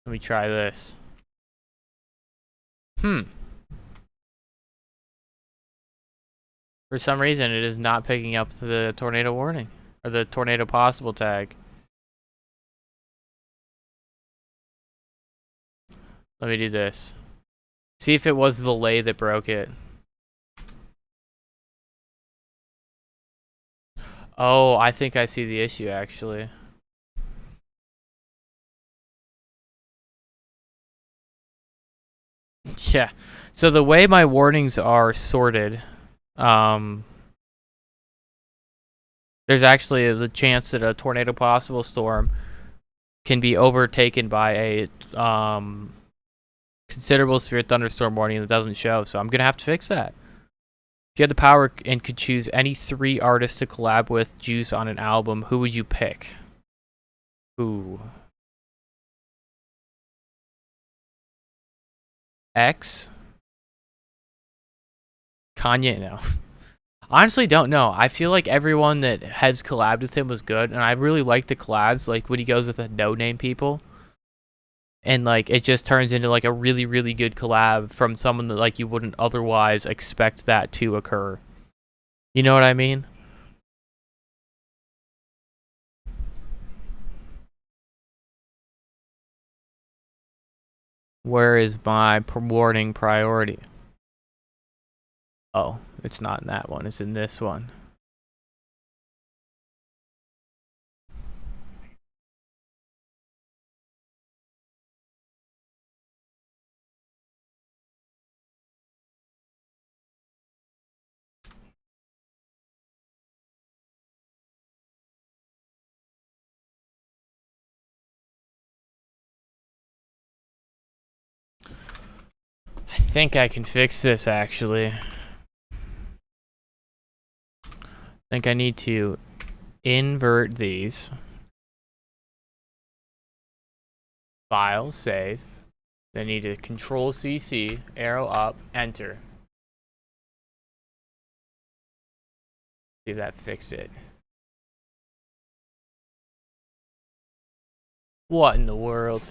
Let me try this. For some reason, it is not picking up the tornado warning or the tornado possible tag. Let me do this. See if it was the delay that broke it. Oh, I think I see the issue actually. Yeah. So the way my warnings are sorted, there's actually the chance that a tornado possible storm can be overtaken by a considerable severe thunderstorm warning that doesn't show. So I'm gonna have to fix that. If you had the power and could choose any 3 artists to collab with Juice on an album, who would you pick? Ooh. X? Kanye? No. Honestly, don't know. I feel like everyone that has collabed with him was good, and I really like the collabs, like when he goes with the no-name people. And like it just turns into like a really, really good collab from someone that like you wouldn't otherwise expect that to occur. You know what I mean? Where is my warning priority? Oh, it's not in that one. It's in this one. think I can fix this, actually. I think I need to invert these. File, save. Then I need to Control CC, arrow up, enter. See if that fixed it. What in the world?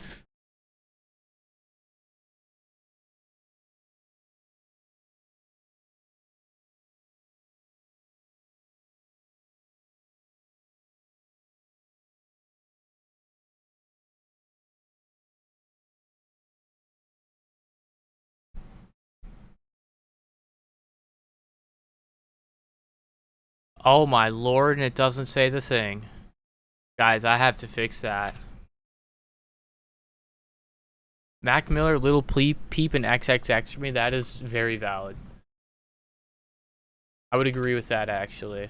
Oh my lord, and it doesn't say the thing. Guys, I have to fix that. Mac Miller, Little Peep, and XXX for me, that is very valid. I would agree with that, actually.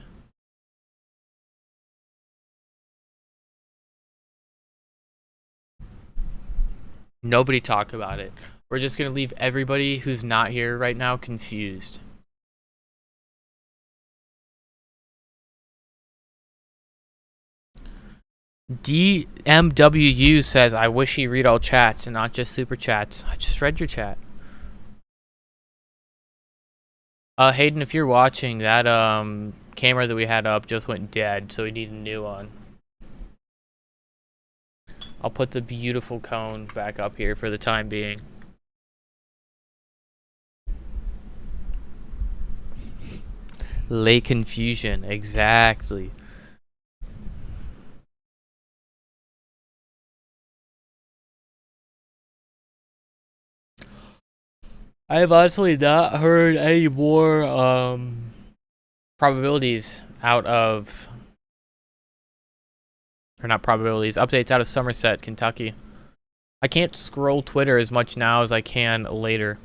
Nobody talk about it. We're just going to leave everybody who's not here right now confused. DMWU says, I wish you read all chats and not just super chats. I just read your chat. Hayden, if you're watching, that camera that we had up just went dead, so we need a new one. I'll put the beautiful cone back up here for the time being. Late confusion, exactly. I have honestly not heard any more probabilities out of, or not probabilities, updates out of Somerset, Kentucky. I can't scroll Twitter as much now as I can later.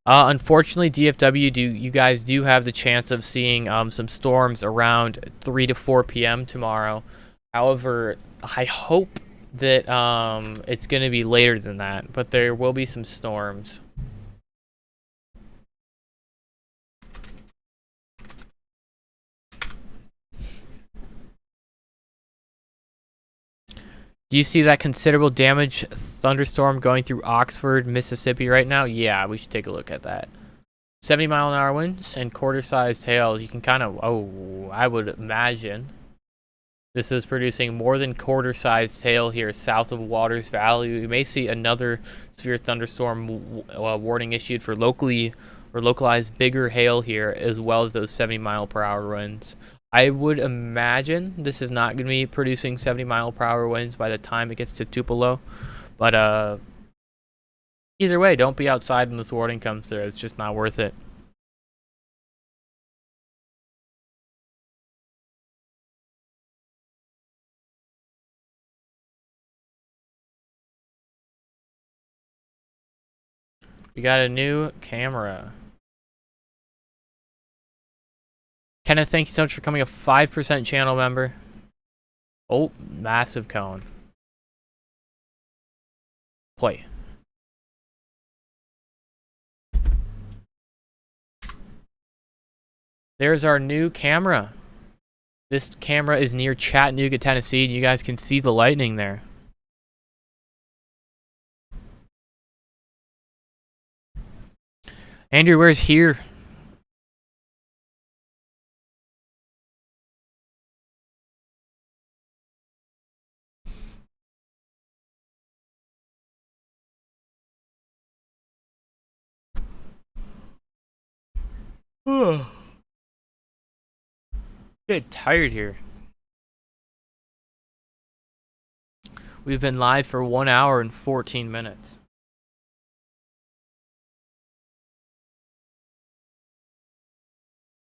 Unfortunately, DFW, you guys do have the chance of seeing some storms around 3 to 4 p.m. tomorrow. However, I hope that it's going to be later than that, but there will be some storms. Do you see that considerable damage thunderstorm going through Oxford, Mississippi right now? Yeah, we should take a look at that. 70-mile-an-hour winds and quarter-sized hail. You can kind of, I would imagine this is producing more than quarter-sized hail here south of Waters Valley. We may see another severe thunderstorm warning issued for locally or localized bigger hail here, as well as those 70-mile-per-hour winds. I would imagine this is not going to be producing 70-mile-per-hour winds by the time it gets to Tupelo. But either way, don't be outside when this warning comes through. It's just not worth it. We got a new camera. Kenneth, thank you so much for becoming a 5% channel member. Oh, massive cone. Play. There's our new camera. This camera is near Chattanooga, Tennessee, and you guys can see the lightning there. Andrew, where's here? Get tired here. We've been live for 1 hour and 14 minutes.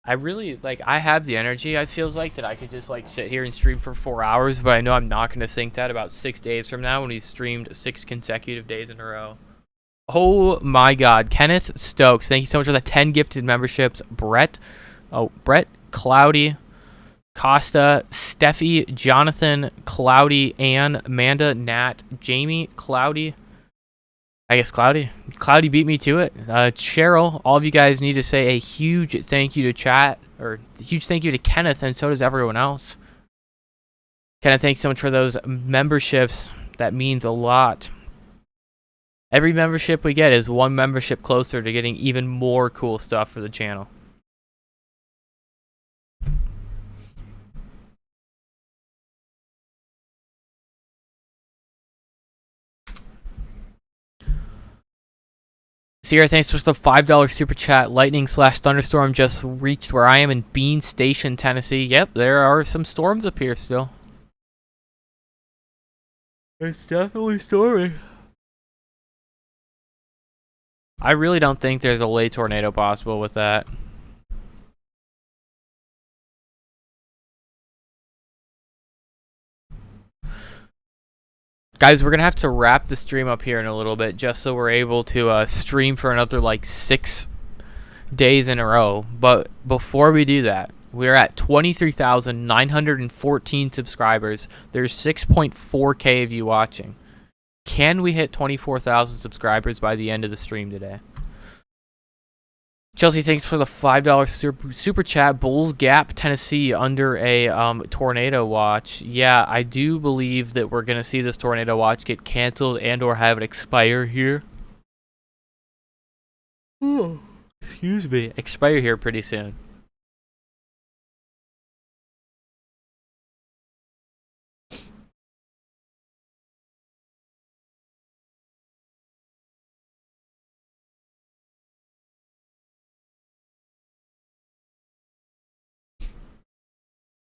I really, I have the energy, I feels like, that I could just, sit here and stream for 4 hours, but I know I'm not going to think that about 6 days from now when we've streamed 6 consecutive days in a row. Oh my god. Kenneth Stokes, thank you so much for the 10 gifted memberships. Brett, Cloudy, Costa, Steffi, Jonathan, Cloudy, Ann, Amanda, Nat, Jamie, Cloudy. I guess Cloudy. Cloudy beat me to it. Cheryl, all of you guys need to say a huge thank you to chat, or a huge thank you to Kenneth, and so does everyone else. Kenneth, thanks so much for those memberships. That means a lot. Every membership we get is one membership closer to getting even more cool stuff for the channel. Sierra, thanks for the $5 super chat. Lightning/thunderstorm just reached where I am in Bean Station, Tennessee. Yep, there are some storms up here still. It's definitely stormy. I really don't think there's a late tornado possible with that. Guys, we're going to have to wrap the stream up here in a little bit just so we're able to stream for another like 6 days in a row. But before we do that, we're at 23,914 subscribers. There's 6.4K of you watching. Can we hit 24,000 subscribers by the end of the stream today? Chelsea, thanks for the $5 super chat. Bulls Gap, Tennessee, under a tornado watch. Yeah, I do believe that we're going to see this tornado watch get canceled and or have it expire here. Oh, excuse me. Expire here pretty soon.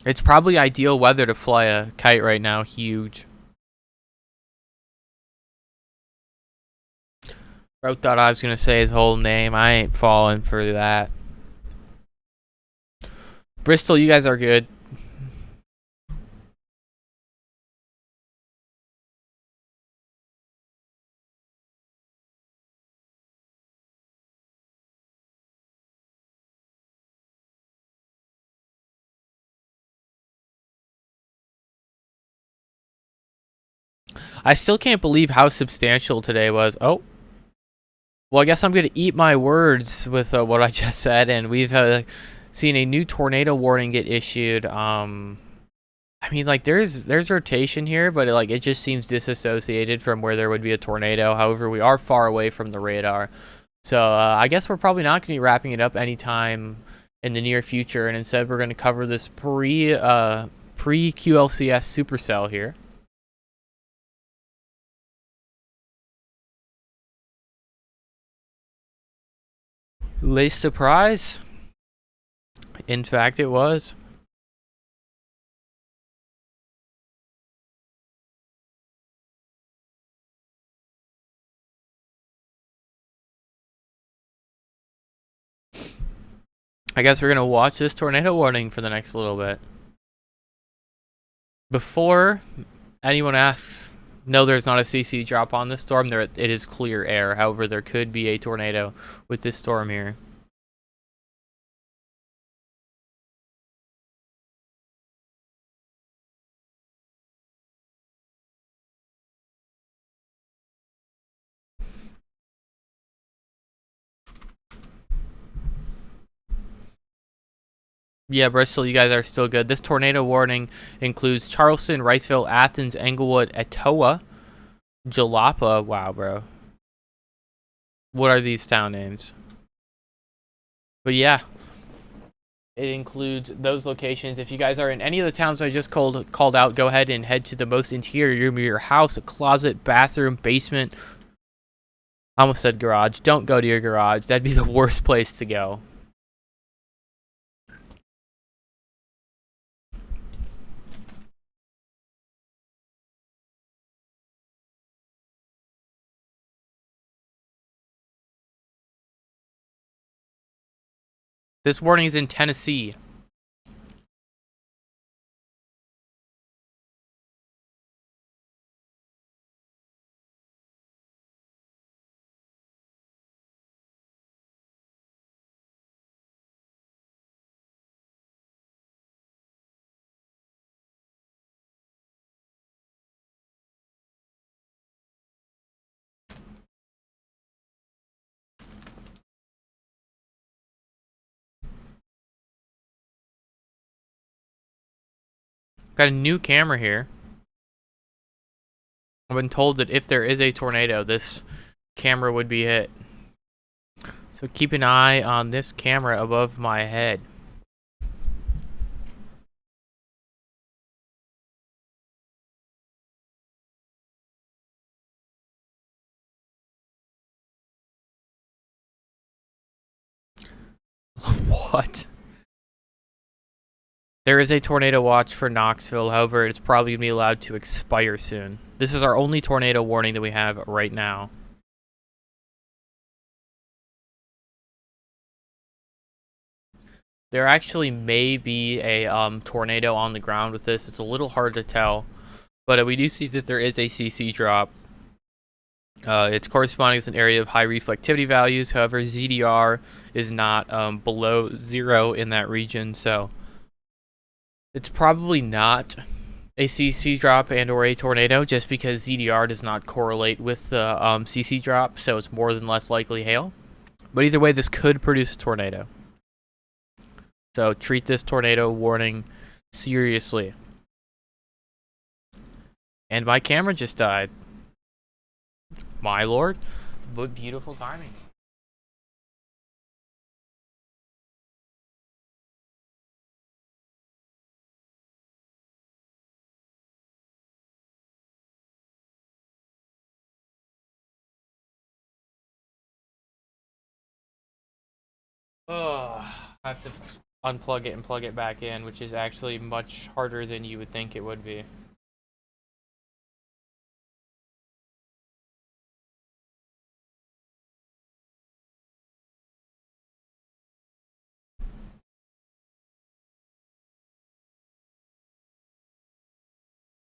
It's probably ideal weather to fly a kite right now. Huge. Bro thought I was going to say his whole name. I ain't falling for that. Bristol, you guys are good. I still can't believe how substantial today was. Oh. Well, I guess I'm going to eat my words with what I just said, and we've seen a new tornado warning get issued. I mean, like, there's rotation here, but it just seems disassociated from where there would be a tornado. However, we are far away from the radar. So I guess we're probably not going to be wrapping it up anytime in the near future, and instead we're going to cover this pre-QLCS supercell here. Late surprise. In fact, it was. I guess we're going to watch this tornado warning for the next little bit. Before anyone asks, no, there's not a CC drop on this storm. It is clear air. However, there could be a tornado with this storm here. Yeah, Bristol, you guys are still good. This tornado warning includes Charleston, Riceville, Athens, Englewood, Etowah, Jalapa. Wow, bro. What are these town names? But yeah, it includes those locations. If you guys are in any of the towns I just called out, go ahead and head to the most interior room of your house, a closet, bathroom, basement. I almost said garage. Don't go to your garage. That'd be the worst place to go. This warning is in Tennessee. Got a new camera here. I've been told that if there is a tornado, this camera would be hit. So keep an eye on this camera above my head. What? There is a tornado watch for Knoxville, however, it's probably going to be allowed to expire soon. This is our only tornado warning that we have right now. There actually may be a tornado on the ground with this. It's a little hard to tell, but we do see that there is a CC drop. It's corresponding with an area of high reflectivity values. However, ZDR is not below 0 in that region, so it's probably not a CC drop and or a tornado, just because ZDR does not correlate with the CC drop, so it's more than less likely hail. But either way, this could produce a tornado. So treat this tornado warning seriously. And my camera just died. My lord, but beautiful timing. Oh, I have to unplug it and plug it back in, which is actually much harder than you would think it would be.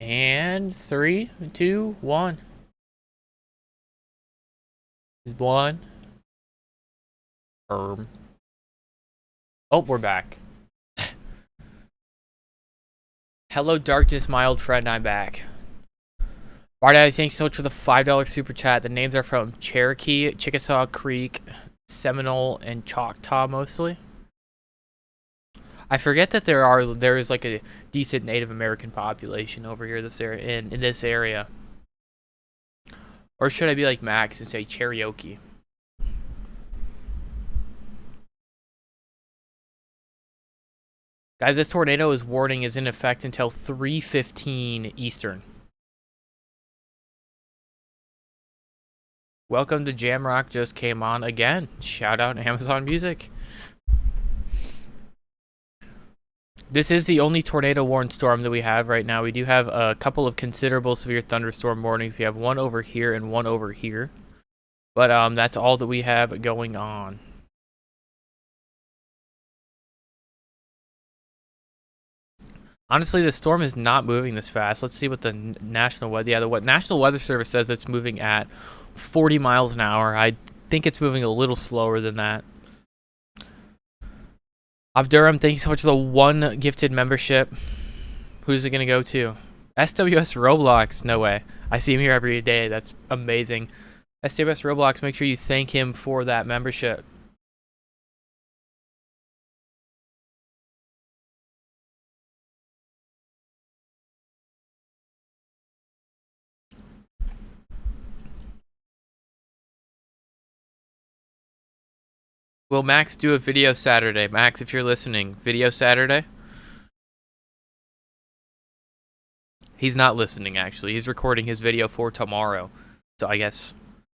And 3, 2, 1. 1. Oh, we're back. Hello, darkness, my old friend. I'm back. Bardi, thanks so much for the $5 super chat. The names are from Cherokee, Chickasaw Creek, Seminole, and Choctaw mostly. I forget that there is like a decent Native American population over here in this area. Or should I be like Max and say Cherokee? Guys, this tornado warning is in effect until 3:15 Eastern. Welcome to Jamrock just came on again. Shout out Amazon Music. This is the only tornado warned storm that we have right now. We do have a couple of considerable severe thunderstorm warnings. We have one over here and one over here. But that's all that we have going on. Honestly, the storm is not moving this fast. Let's see what the National Weather Service says it's moving at 40 miles an hour. I think it's moving a little slower than that. Abduram, thank you so much for the 1 gifted membership. Who's it going to go to? SWS Roblox. No way. I see him here every day. That's amazing. SWS Roblox, make sure you thank him for that membership. Will Max do a video Saturday? Max, if you're listening, video Saturday? He's not listening, actually. He's recording his video for tomorrow. So I guess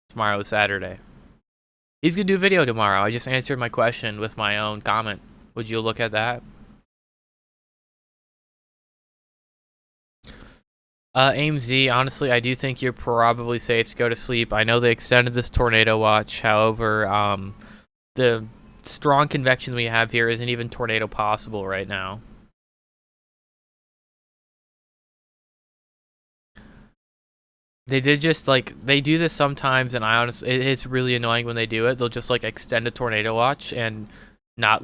tomorrow is Saturday. He's going to do a video tomorrow. I just answered my question with my own comment. Would you look at that? AIM-Z, honestly, I do think you're probably safe to go to sleep. I know they extended this tornado watch. However, the strong convection we have here isn't even tornado possible right now. They did just they do this sometimes, and I honestly, it's really annoying when they do it. They'll just extend a tornado watch and not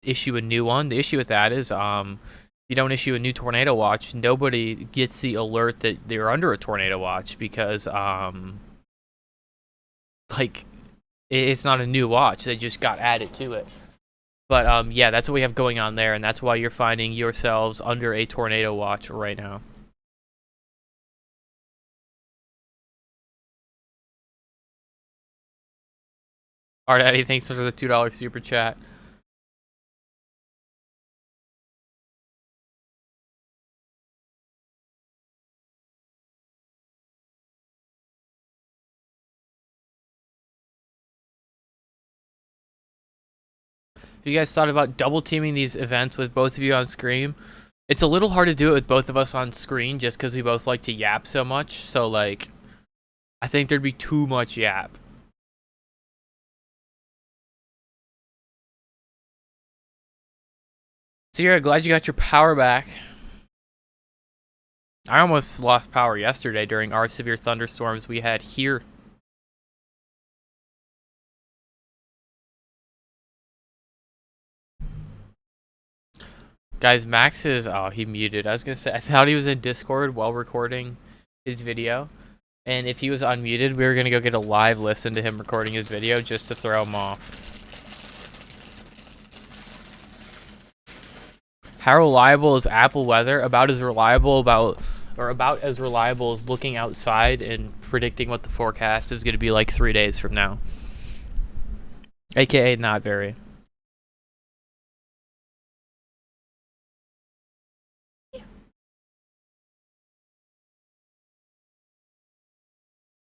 issue a new one. The issue with that is you don't issue a new tornado watch, nobody gets the alert that they're under a tornado watch because it's not a new watch. They just got added to it. But yeah, that's what we have going on there, and that's why you're finding yourselves under a tornado watch right now. Art Eddie, thanks for the $2 super chat. You guys thought about double teaming these events with both of you on screen? It's a little hard to do it with both of us on screen just because we both like to yap so much. So, like, I think there'd be too much yap. So, yeah, glad you got your power back. I almost lost power yesterday during our severe thunderstorms we had here. Guys, Max is... Oh, he muted. I was going to say, I thought he was in Discord while recording his video. And if he was unmuted, we were going to go get a live listen to him recording his video just to throw him off. How reliable is Apple weather? About as reliable as looking outside and predicting what the forecast is going to be like 3 days from now. AKA not very.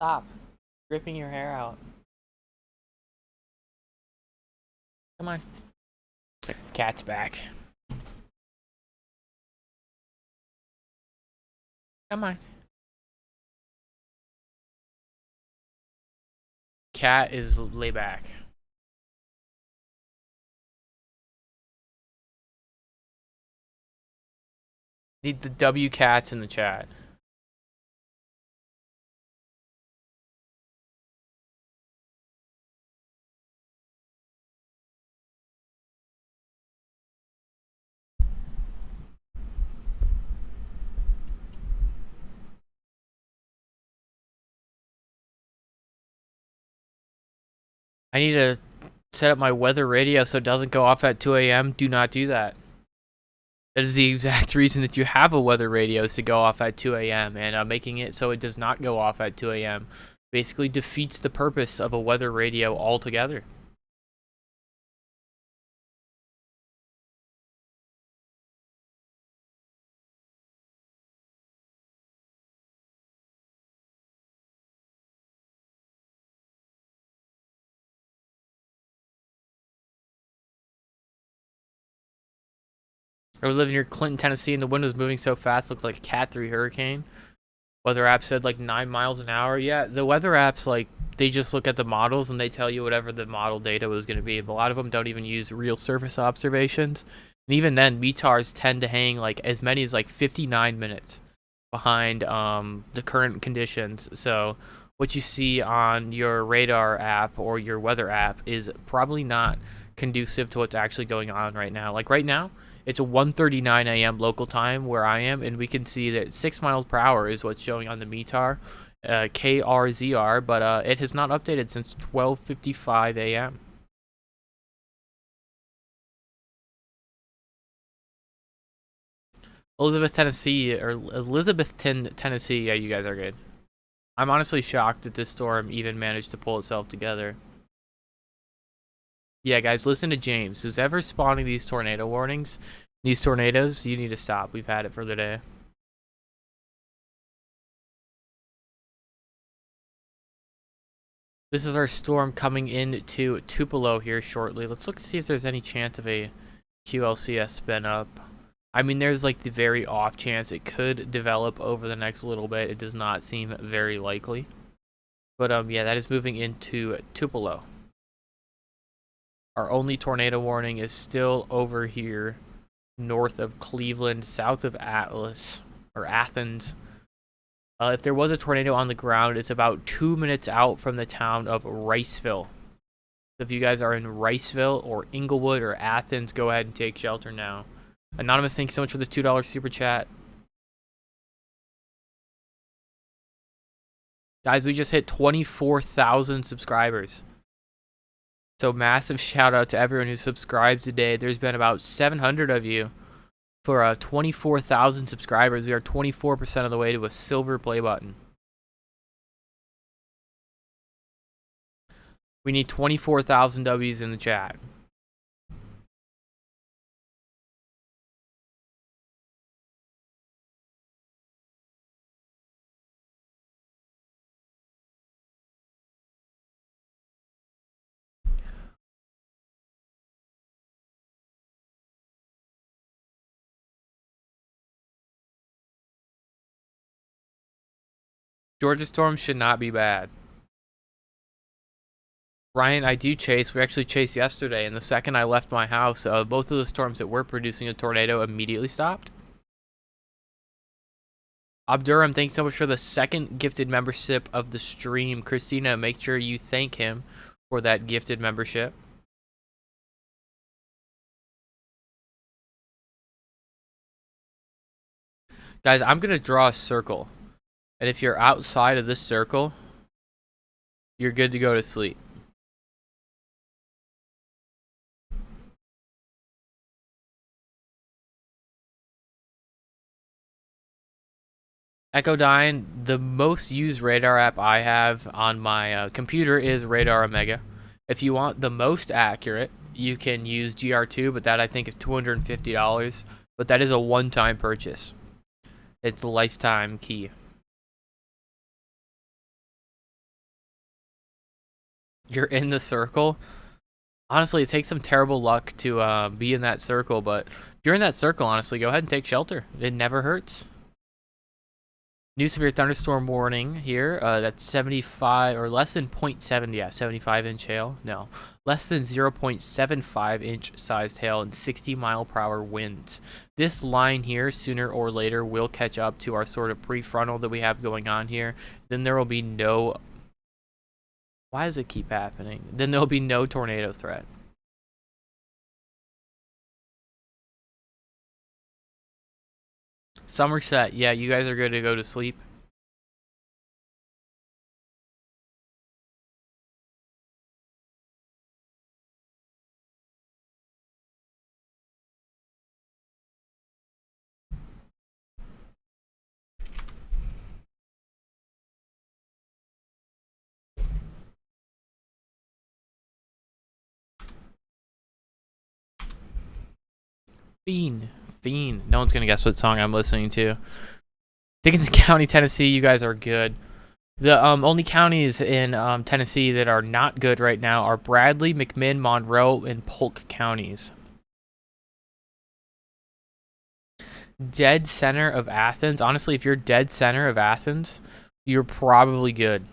Stop ripping your hair out. Come on. Cat's back. Come on. Cat is lay back. Need the W cats in the chat. I need to set up my weather radio so it doesn't go off at 2 a.m. Do not do that. That is the exact reason that you have a weather radio, is to go off at 2 a.m. And making it so it does not go off at 2 a.m. basically defeats the purpose of a weather radio altogether. I was living near Clinton, Tennessee, and the wind was moving so fast it looked like a Cat 3 hurricane. Weather app said like 9 miles an hour. Yeah, the weather apps, like, they just look at the models and they tell you whatever the model data was going to be. But a lot of them don't even use real surface observations. And even then, METARs tend to hang like as many as like 59 minutes behind the current conditions. So what you see on your radar app or your weather app is probably not conducive to what's actually going on right now. Like right now, it's a 1:39 a.m. local time where I am, and we can see that 6 miles per hour is what's showing on the METAR, KRZR, but it has not updated since 12:55 a.m. Elizabethton, Tennessee. Yeah, you guys are good. I'm honestly shocked that this storm even managed to pull itself together. Yeah, guys, listen to James. Who's ever spawning these tornado warnings, these tornadoes, you need to stop. We've had it for the day. This is our storm coming into Tupelo here shortly. Let's look to see if there's any chance of a QLCS spin up. I mean, there's like the very off chance it could develop over the next little bit. It does not seem very likely. But yeah, that is moving into Tupelo. Our only tornado warning is still over here north of Cleveland, south of Athens. If there was a tornado on the ground, it's about 2 minutes out from the town of Riceville. So if you guys are in Riceville or Inglewood or Athens, go ahead and take shelter now. Anonymous, thank you so much for the $2 super chat. Guys, we just hit 24,000 subscribers. So massive shout out to everyone who subscribed today. There's been about 700 of you for 24,000 subscribers. We are 24% of the way to a silver play button. We need 24,000 W's in the chat. Georgia storm should not be bad. Ryan, I do chase. We actually chased yesterday, and the second I left my house, both of the storms that were producing a tornado immediately stopped. Abduram, thanks so much for the second gifted membership of the stream. Christina, make sure you thank him for that gifted membership. Guys, I'm going to draw a circle. And if you're outside of this circle, you're good to go to sleep. Echodyne, the most used radar app I have on my computer is Radar Omega. If you want the most accurate, you can use GR2, but that I think is $250. But that is a one-time purchase. It's the lifetime key. You're in the circle. Honestly, it takes some terrible luck to be in that circle, but if you're in that circle, honestly, go ahead and take shelter. It never hurts. New severe thunderstorm warning here. That's 75 or less than 0.7, yeah, 75-inch hail. No, less than 0.75-inch sized hail and 60-mile-per-hour winds. This line here, sooner or later, will catch up to our sort of prefrontal that we have going on here. Then there will be no... Why does it keep happening? Then there'll be no tornado threat. Somerset, yeah, you guys are good to go to sleep. Fiend. No one's gonna guess what song I'm listening to. Dickinson County, Tennessee, you guys are good. The only counties in Tennessee that are not good right now are Bradley, McMinn, Monroe, and Polk counties. Dead center of Athens. Honestly, if you're dead center of Athens, you're probably good.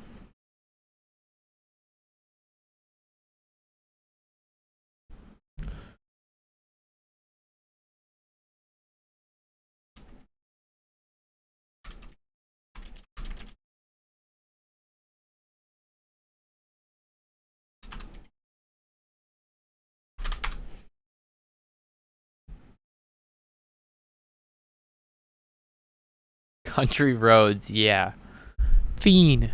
Country roads, yeah. Fiend.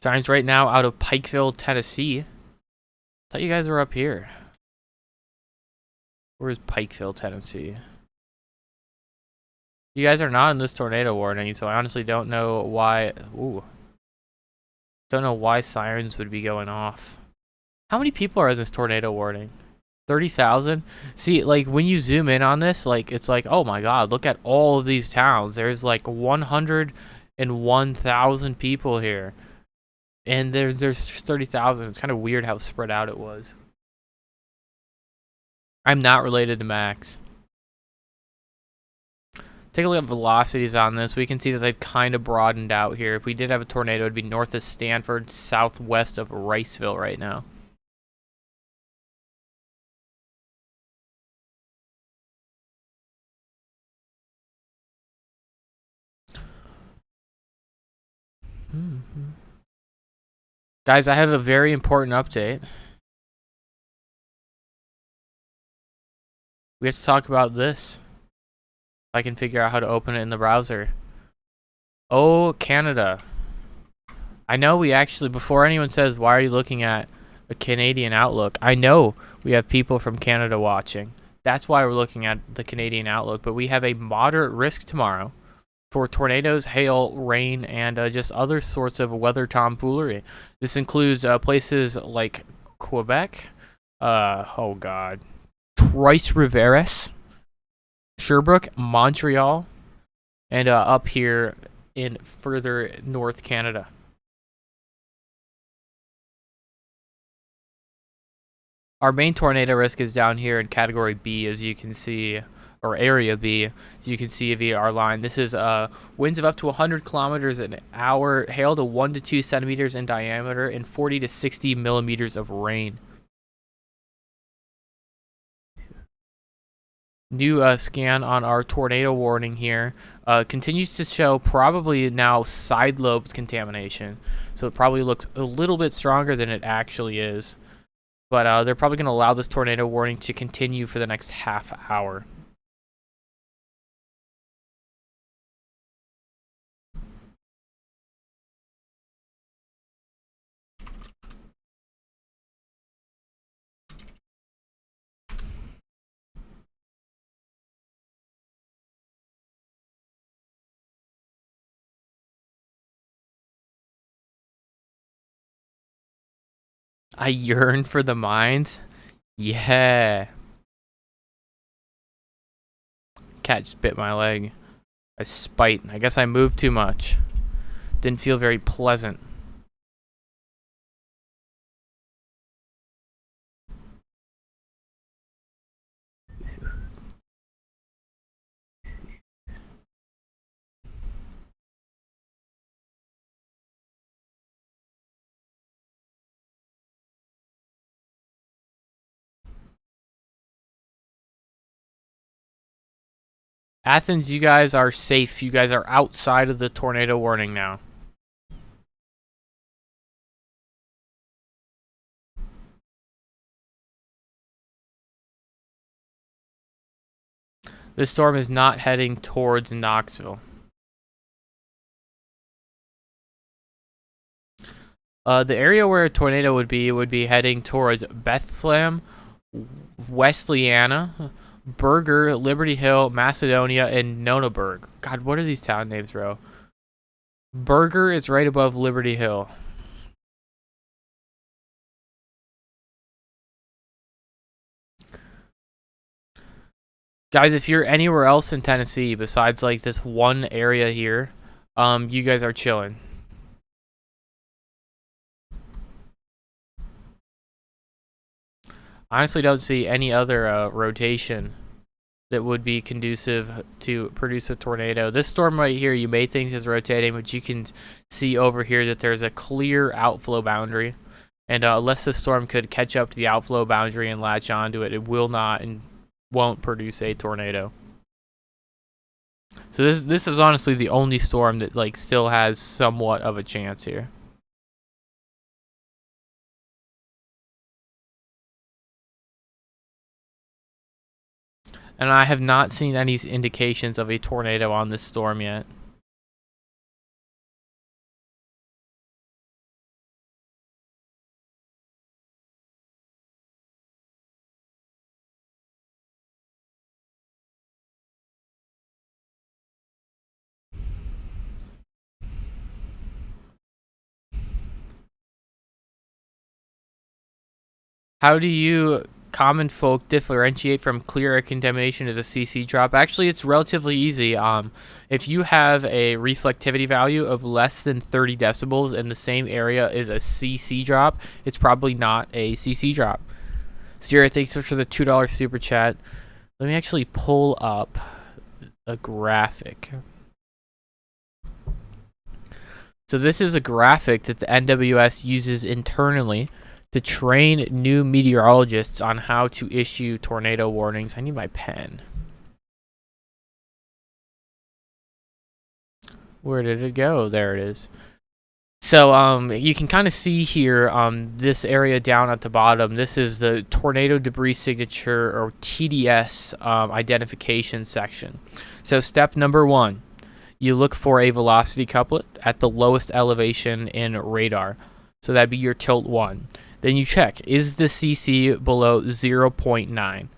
Signs right now out of Pikeville, Tennessee. Thought you guys were up here. Where's Pikeville, Tennessee? You guys are not in this tornado warning, so I honestly don't know why. Ooh. Don't know why sirens would be going off. How many people are in this tornado warning? 30,000? See, like, when you zoom in on this, like, it's like, oh my god, look at all of these towns. There's like 101,000 people here. And there's 30,000. It's kind of weird how spread out it was. I'm not related to Max. Take a look at velocities on this. We can see that they've kind of broadened out here. If we did have a tornado, it would be north of Stanford, southwest of Riceville right now. Guys, I have a very important update. We have to talk about this. If I can figure out how to open it in the browser. Oh, Canada. I know we actually, before anyone says, why are you looking at a Canadian outlook? I know we have people from Canada watching. That's why we're looking at the Canadian outlook. But we have a moderate risk tomorrow for tornadoes, hail, rain, and just other sorts of weather tomfoolery. This includes places like Quebec, oh god, Trois-Rivières, Sherbrooke, Montreal, and up here in further North Canada. Our main tornado risk is down here in Category B, as you can see, or Area B, as you can see via our line. This is winds of up to 100 kilometers an hour, hail to 1 to 2 centimeters in diameter, and 40 to 60 millimeters of rain. New scan on our tornado warning here continues to show probably now side lobes contamination. So it probably looks a little bit stronger than it actually is. But they're probably going to allow this tornado warning to continue for the next half hour. I yearn for the mines. Yeah. Cat just bit my leg. I spite. I guess I moved too much. Didn't feel very pleasant. Athens, you guys are safe. You guys are outside of the tornado warning now. This storm is not heading towards Knoxville. The area where a tornado would be heading towards Bethlehem, Wesleyanna, Berger, Liberty Hill, Macedonia, and Nonneberg. God, what are these town names, bro? Berger is right above Liberty Hill. Guys, if you're anywhere else in Tennessee besides like this one area here, you guys are chilling. Honestly, don't see any other rotation that would be conducive to produce a tornado. This storm right here, you may think is rotating, but you can see over here that there's a clear outflow boundary. And unless the storm could catch up to the outflow boundary and latch onto it, it will not and won't produce a tornado. So this is honestly the only storm that like still has somewhat of a chance here. And I have not seen any indications of a tornado on this storm yet. How do you common folk differentiate from clear air contamination as a CC drop? Actually, it's relatively easy. If you have a reflectivity value of less than 30 decibels in the same area as a CC drop, it's probably not a CC drop. Sierra, thanks for the $2 super chat. Let me actually pull up a graphic. So this is a graphic that the NWS uses internally to train new meteorologists on how to issue tornado warnings. I need my pen. Where did it go? There it is. So you can kind of see here this area down at the bottom. This is the tornado debris signature, or TDS, identification section. So step number 1, you look for a velocity couplet at the lowest elevation in radar. So that'd be your tilt 1. Then you check, is the CC below 0.9?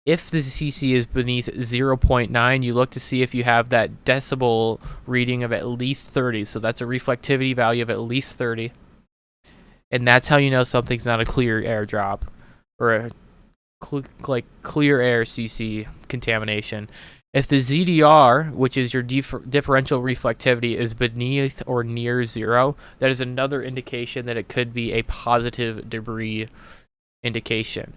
If the CC is beneath 0.9, you look to see if you have that decibel reading of at least 30. So that's a reflectivity value of at least 30. And that's how you know something's not a clear air drop or a clear air CC contamination. If the ZDR, which is your differential reflectivity, is beneath or near 0, that is another indication that it could be a positive debris indication.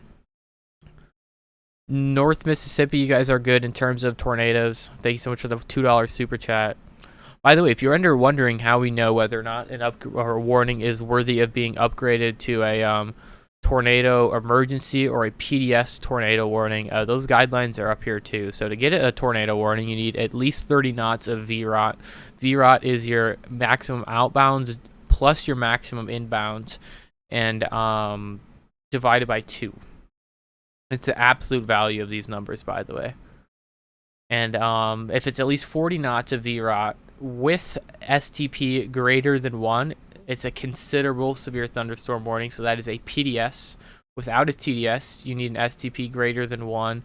North Mississippi, you guys are good in terms of tornadoes. Thank you so much for the $2 super chat. By the way, if you're wondering how we know whether or not an warning is worthy of being upgraded to a tornado emergency or a PDS tornado warning, those guidelines are up here too. So to get a tornado warning, you need at least 30 knots of VROT. VROT is your maximum outbounds plus your maximum inbounds, and divided by 2. It's the absolute value of these numbers, by the way. And if it's at least 40 knots of VROT with STP greater than 1, it's a considerable severe thunderstorm warning. So that is a PDS. Without a TDS, you need an STP greater than 1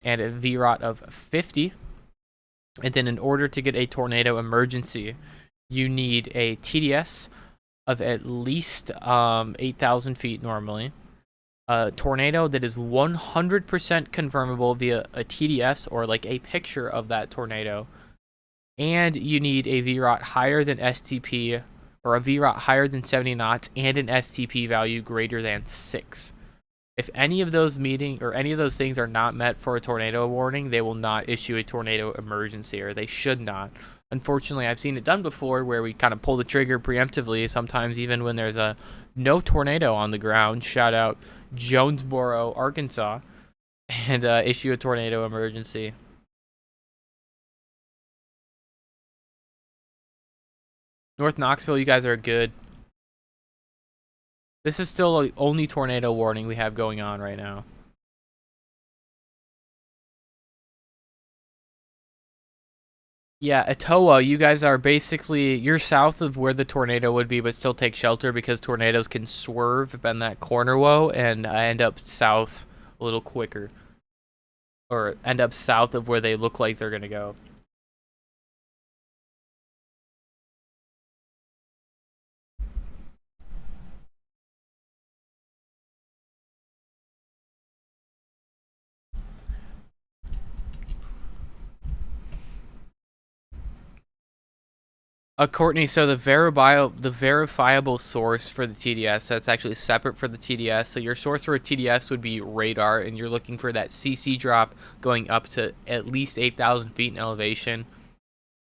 and a VROT of 50. And then in order to get a tornado emergency, you need a TDS of at least 8,000 feet normally. A tornado that is 100% confirmable via a TDS or like a picture of that tornado. And you need a VROT higher than STP, or a VROT higher than 70 knots and an STP value greater than 6. If any of those things are not met for a tornado warning, they will not issue a tornado emergency, or they should not. Unfortunately, I've seen it done before where we kind of pull the trigger preemptively, sometimes even when there's no tornado on the ground. Shout out Jonesboro, Arkansas, and issue a tornado emergency. North Knoxville, you guys are good. This is still the only tornado warning we have going on right now. Yeah, Etowah, you guys are basically, you're south of where the tornado would be, but still take shelter because tornadoes can swerve, bend that corner woe, and end up south a little quicker. Or end up south of where they look like they're going to go. Courtney, so the verifiable source for the TDS, that's actually separate for the TDS. So your source for a TDS would be radar, and you're looking for that CC drop going up to at least 8,000 feet in elevation.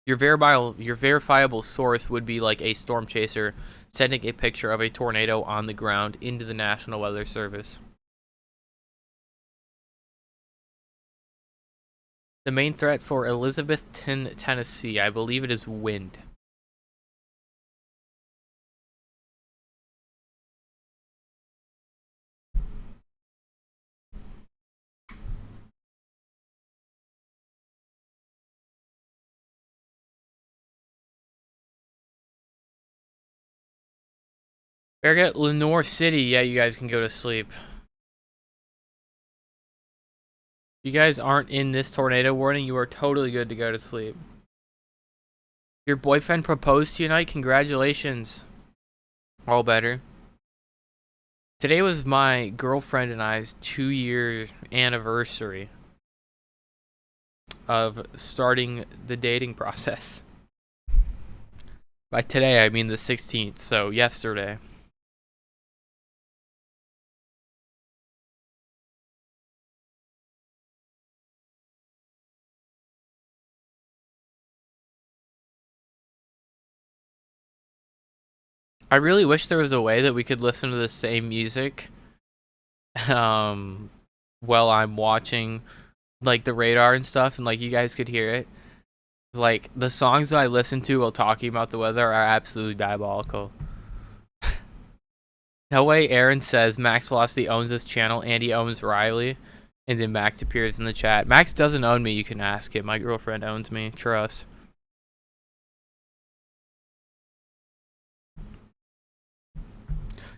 Your verifiable source would be like a storm chaser sending a picture of a tornado on the ground into the National Weather Service. The main threat for Elizabethton, Tennessee, I believe it is wind. Farragut, Lenore City, yeah, you guys can go to sleep. If you guys aren't in this tornado warning, you are totally good to go to sleep. Your boyfriend proposed to you tonight? Congratulations. All better. Today was my girlfriend and I's 2-year anniversary of starting the dating process. By today, I mean the 16th, so yesterday. I really wish there was a way that we could listen to the same music while I'm watching like the radar and stuff, and like you guys could hear it. Like the songs that I listen to while talking about the weather are absolutely diabolical. No way. Aaron says Max Velocity owns this channel and he owns Riley, and then Max appears in the chat. Max doesn't own me, you can ask him. My girlfriend owns me, trust.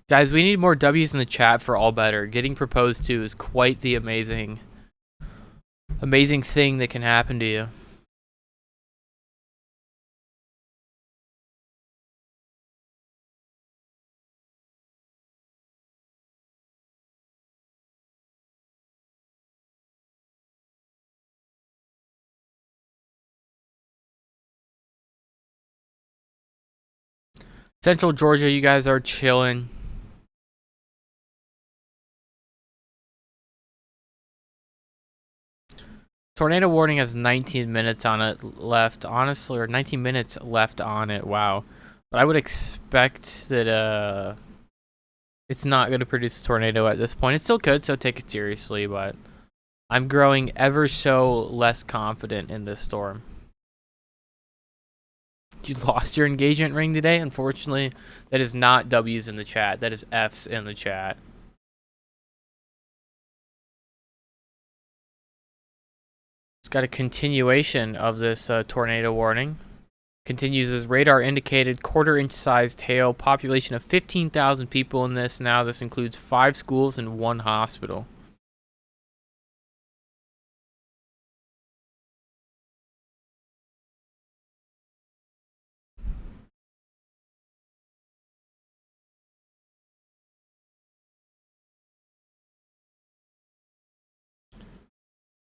Guys, we need more W's in the chat for all better. Getting proposed to is quite the amazing thing that can happen to you. Central Georgia, you guys are chilling. Tornado warning has 19 minutes on it left, honestly, or 19 minutes left on it. Wow. But I would expect that it's not going to produce a tornado at this point. It still could, so take it seriously, but I'm growing ever so less confident in this storm. You lost your engagement ring today? Unfortunately, that is not W's in the chat. That is F's in the chat. It's got a continuation of this tornado warning. Continues as radar indicated quarter-inch sized hail. Population of 15,000 people in this now. This includes 5 schools and 1 hospital.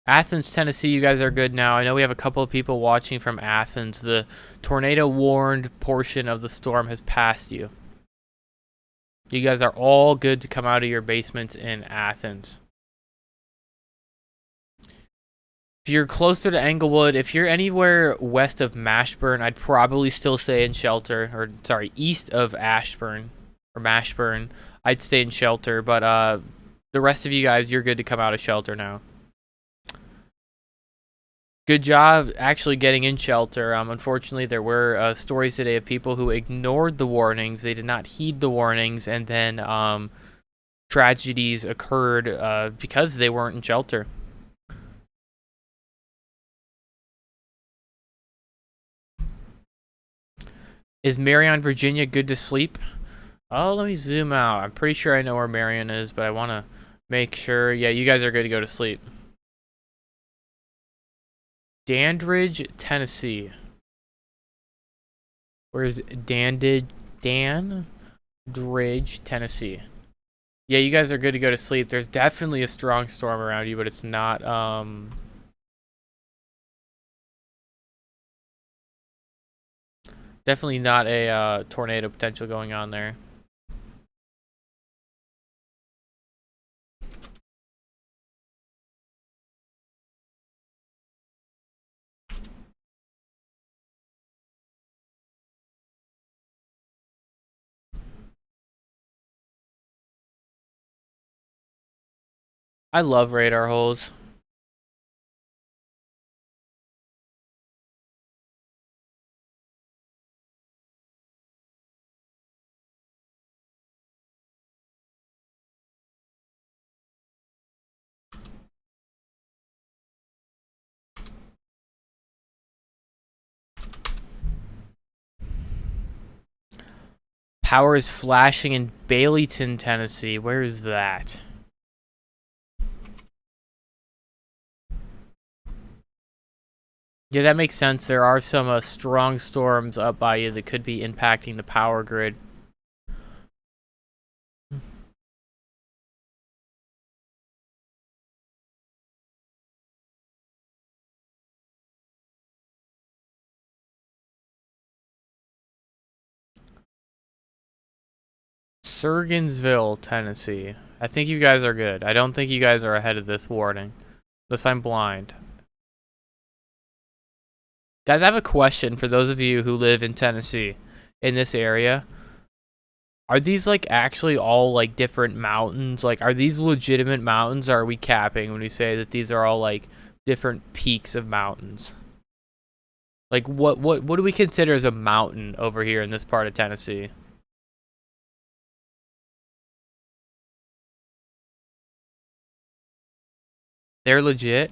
Athens, Tennessee, you guys are good now. I know we have a couple of people watching from Athens. The tornado warned portion of the storm has passed you. You guys are all good to come out of your basements in Athens. If you're closer to Englewood, if you're anywhere west of Mashburn, I'd probably still stay in shelter. Or, sorry, east of Ashburn or Mashburn, I'd stay in shelter. But the rest of you guys, you're good to come out of shelter now. Good job actually getting in shelter. Unfortunately, there were stories today of people who ignored the warnings. They did not heed the warnings, and then tragedies occurred because they weren't in shelter. Is Marion, Virginia good to sleep? Oh, let me zoom out. I'm pretty sure I know where Marion is, but I want to make sure. Yeah, you guys are good to go to sleep. Dandridge, Tennessee. Where's Dandridge, Tennessee? Yeah, you guys are good to go to sleep. There's definitely a strong storm around you, but it's not definitely not a tornado potential going on there. I love radar holes. Power is flashing in Baileyton, Tennessee. Where is that? Yeah, that makes sense. There are some strong storms up by you that could be impacting the power grid. Surgeonsville, Tennessee. I think you guys are good. I don't think you guys are ahead of this warning. Unless I'm blind. Guys, I have a question for those of you who live in Tennessee, in this area. Are these, like, actually all, like, different mountains? Like, are these legitimate mountains, or are we capping when we say that these are all, like, different peaks of mountains? Like, what do we consider as a mountain over here in this part of Tennessee? They're legit?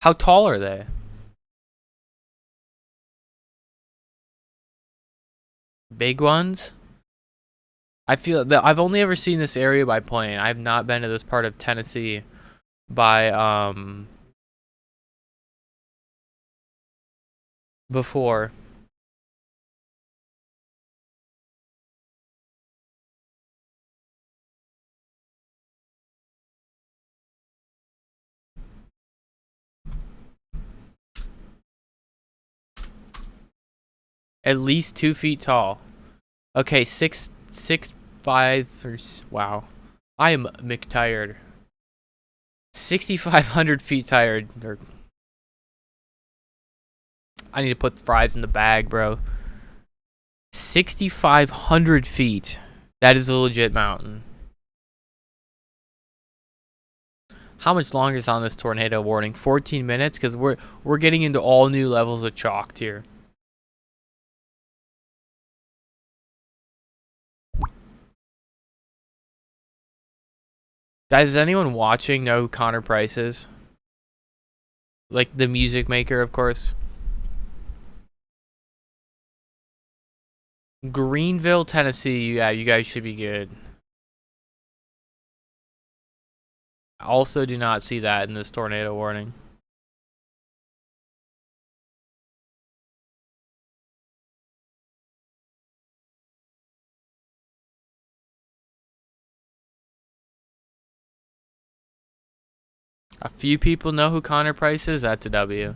How tall are they? Big ones? I feel that I've only ever seen this area by plane. I have not been to this part of Tennessee by before. At least 2 feet tall. Okay, 6'5" wow. I am McTired. 6,500 feet tired. I need to put fries in the bag, bro. 6,500 feet. That is a legit mountain. How much longer is on this tornado warning? 14 minutes? Because we're getting into all new levels of chalked here. Guys, does anyone watching know who Connor Price is? Like the music maker, of course. Greenville, Tennessee. Yeah, you guys should be good. I also do not see that in this tornado warning. A few people know who Connor Price is. That's a W.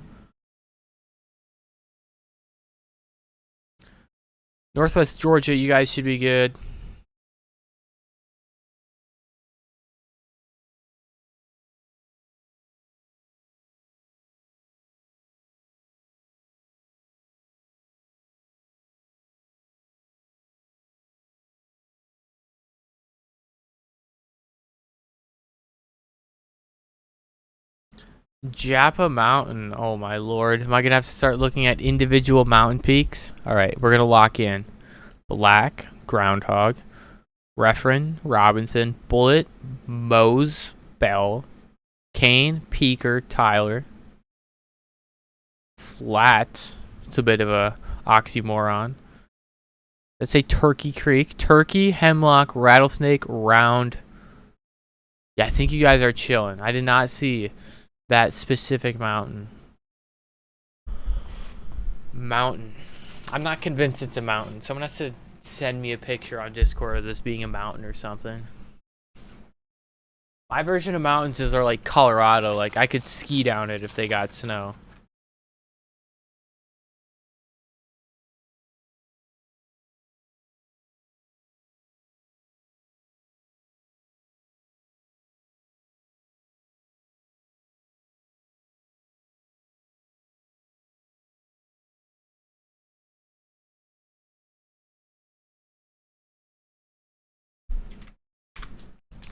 Northwest Georgia, you guys should be good. Japa Mountain. Oh my lord. Am I gonna have to start looking at individual mountain peaks? Alright, we're gonna lock in. Black, Groundhog, Referen, Robinson, Bullet, Mose, Bell, Kane, Peaker, Tyler. Flat. It's a bit of a oxymoron. Let's say Turkey Creek. Turkey, Hemlock, Rattlesnake, Round. Yeah, I think you guys are chilling. I did not see that specific mountain. Mountain. I'm not convinced it's a mountain. Someone has to send me a picture on Discord of this being a mountain or something. My version of mountains is like Colorado. Like I could ski down it if they got snow.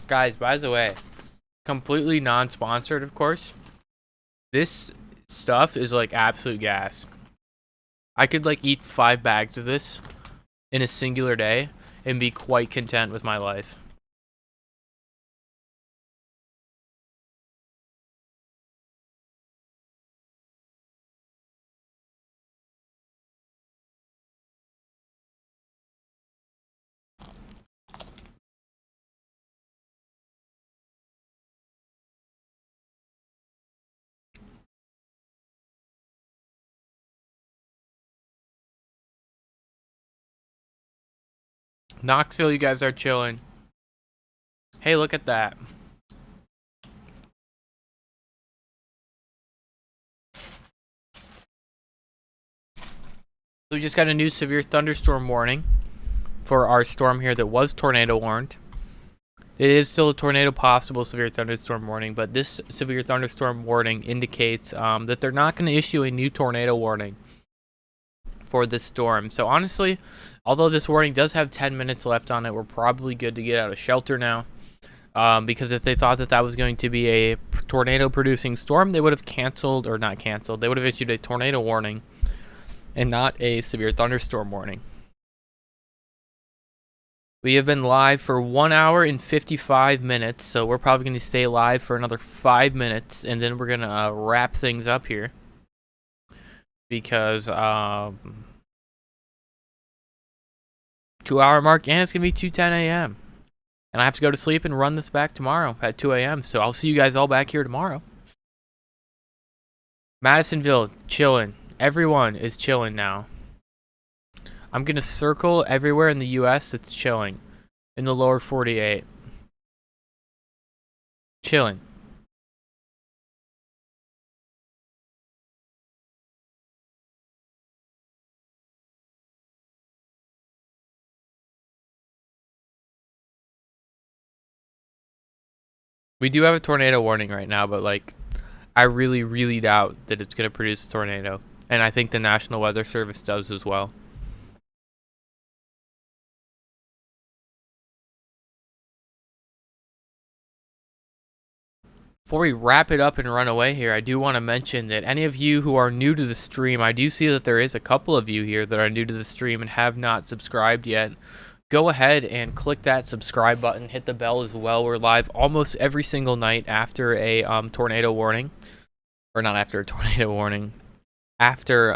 Guys, by the way, completely non-sponsored, of course. This stuff is like absolute gas. I could like eat 5 bags of this in a singular day and be quite content with my life. Knoxville, you guys are chilling. Hey, look at that. We just got a new severe thunderstorm warning for our storm here that was tornado warned. It is still a tornado possible severe thunderstorm warning, but this severe thunderstorm warning indicates that they're not going to issue a new tornado warning for this storm. So honestly, although this warning does have 10 minutes left on it, we're probably good to get out of shelter now. Because if they thought that that was going to be a tornado producing storm, they would have canceled, or not canceled, they would have issued a tornado warning and not a severe thunderstorm warning. We have been live for 1 hour and 55 minutes, so we're probably going to stay live for another 5 minutes, and then we're going to wrap things up here. Because 2-hour mark, and it's going to be 2:10 a.m. And I have to go to sleep and run this back tomorrow at 2 a.m. So I'll see you guys all back here tomorrow. Madisonville, chilling. Everyone is chilling now. I'm going to circle everywhere in the U.S. that's chilling. In the lower 48. Chilling. We do have a tornado warning right now, but like, I really, really doubt that it's going to produce a tornado. And I think the National Weather Service does as well. Before we wrap it up and run away here, I do want to mention that any of you who are new to the stream, I do see that there is a couple of you here that are new to the stream and have not subscribed yet. Go ahead and click that subscribe button, hit the bell as well. We're live almost every single night after a tornado warning. Or not after a tornado warning. After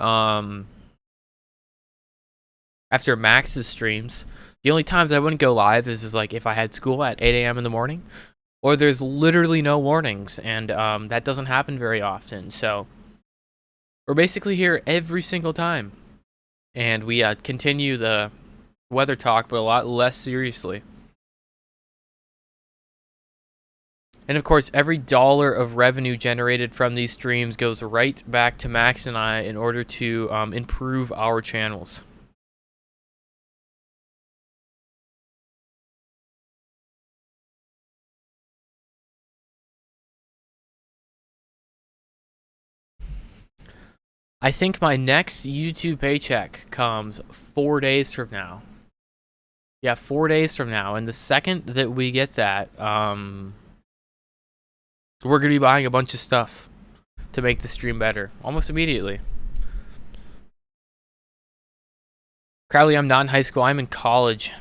Max's streams. The only times I wouldn't go live is like if I had school at 8 a.m. in the morning. Or there's literally no warnings, and that doesn't happen very often. So we're basically here every single time. And we continue the weather talk, but a lot less seriously. And of course, every dollar of revenue generated from these streams goes right back to Max and I in order to improve our channels. I think my next YouTube paycheck comes 4 days from now. Yeah, 4 days from now. And the second that we get that, we're going to be buying a bunch of stuff to make the stream better. Almost immediately. Crowley, I'm not in high school. I'm in college.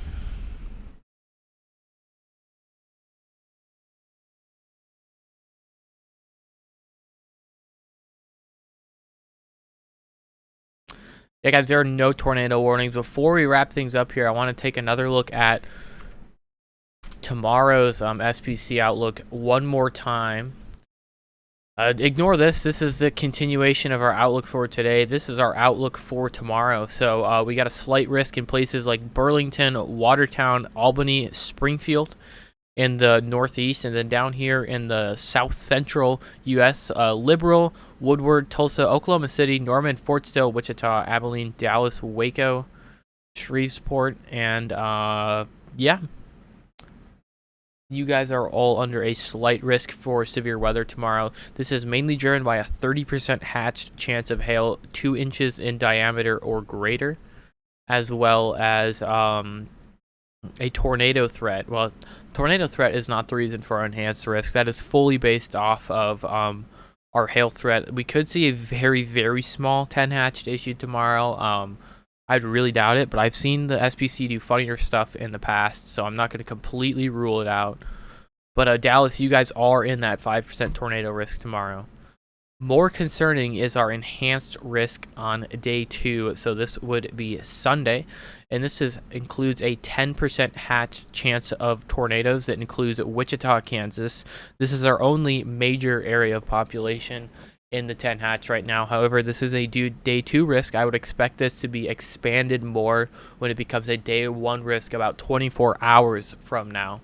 Yeah, guys, there are no tornado warnings. Before we wrap things up here, I want to take another look at tomorrow's SPC outlook one more time. Ignore this. This is the continuation of our outlook for today. This is our outlook for tomorrow. So we got a slight risk in places like Burlington, Watertown, Albany, Springfield in the northeast, and then down here in the south central U.S., Liberal, Woodward, Tulsa, Oklahoma City, Norman, Fort Sill, Wichita, Abilene, Dallas, Waco, Shreveport, and yeah. You guys are all under a slight risk for severe weather tomorrow. This is mainly driven by a 30% hatched chance of hail 2 inches in diameter or greater, as well as a tornado threat. Well, tornado threat is not the reason for our enhanced risk. That is fully based off of our hail threat. We could see a very, very small 10 hatched issued tomorrow. I'd really doubt it, but I've seen the SPC do funnier stuff in the past, so I'm not going to completely rule it out. But Dallas, you guys are in that 5% tornado risk tomorrow. More concerning is our enhanced risk on day 2, so this would be Sunday, and this includes a 10% hatch chance of tornadoes that includes Wichita, Kansas. This is our only major area of population in the 10 hatch right now. However, this is a day 2 risk. I would expect this to be expanded more when it becomes a day 1 risk about 24 hours from now.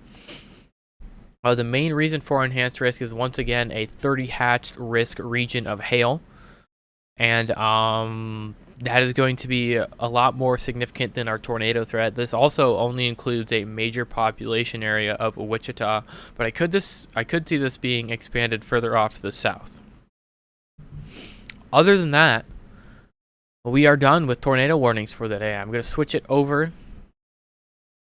The main reason for enhanced risk is once again a 30 hatched risk region of hail, and that is going to be a lot more significant than our tornado threat. This also only includes a major population area of Wichita, but I could see this being expanded further off to the south. Other than that, we are done with tornado warnings for the day. I'm going to switch it over.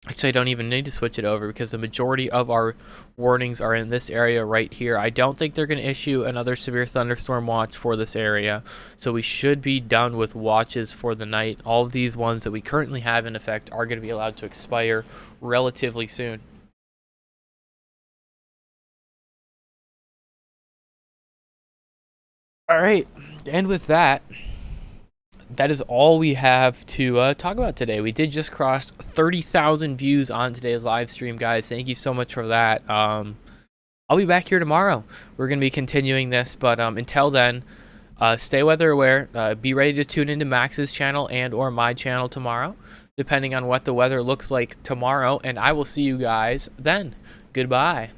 Actually, I don't even need to switch it over because the majority of our warnings are in this area right here. I don't think they're going to issue another severe thunderstorm watch for this area, so we should be done with watches for the night. All of these ones that we currently have in effect are going to be allowed to expire relatively soon. All right, and with that, that is all we have to talk about today. We did just cross 30,000 views on today's live stream, guys. Thank you so much for that. I'll be back here tomorrow. We're going to be continuing this, but until then, stay weather aware. Be ready to tune into Max's channel and or my channel tomorrow, depending on what the weather looks like tomorrow, and I will see you guys then. Goodbye.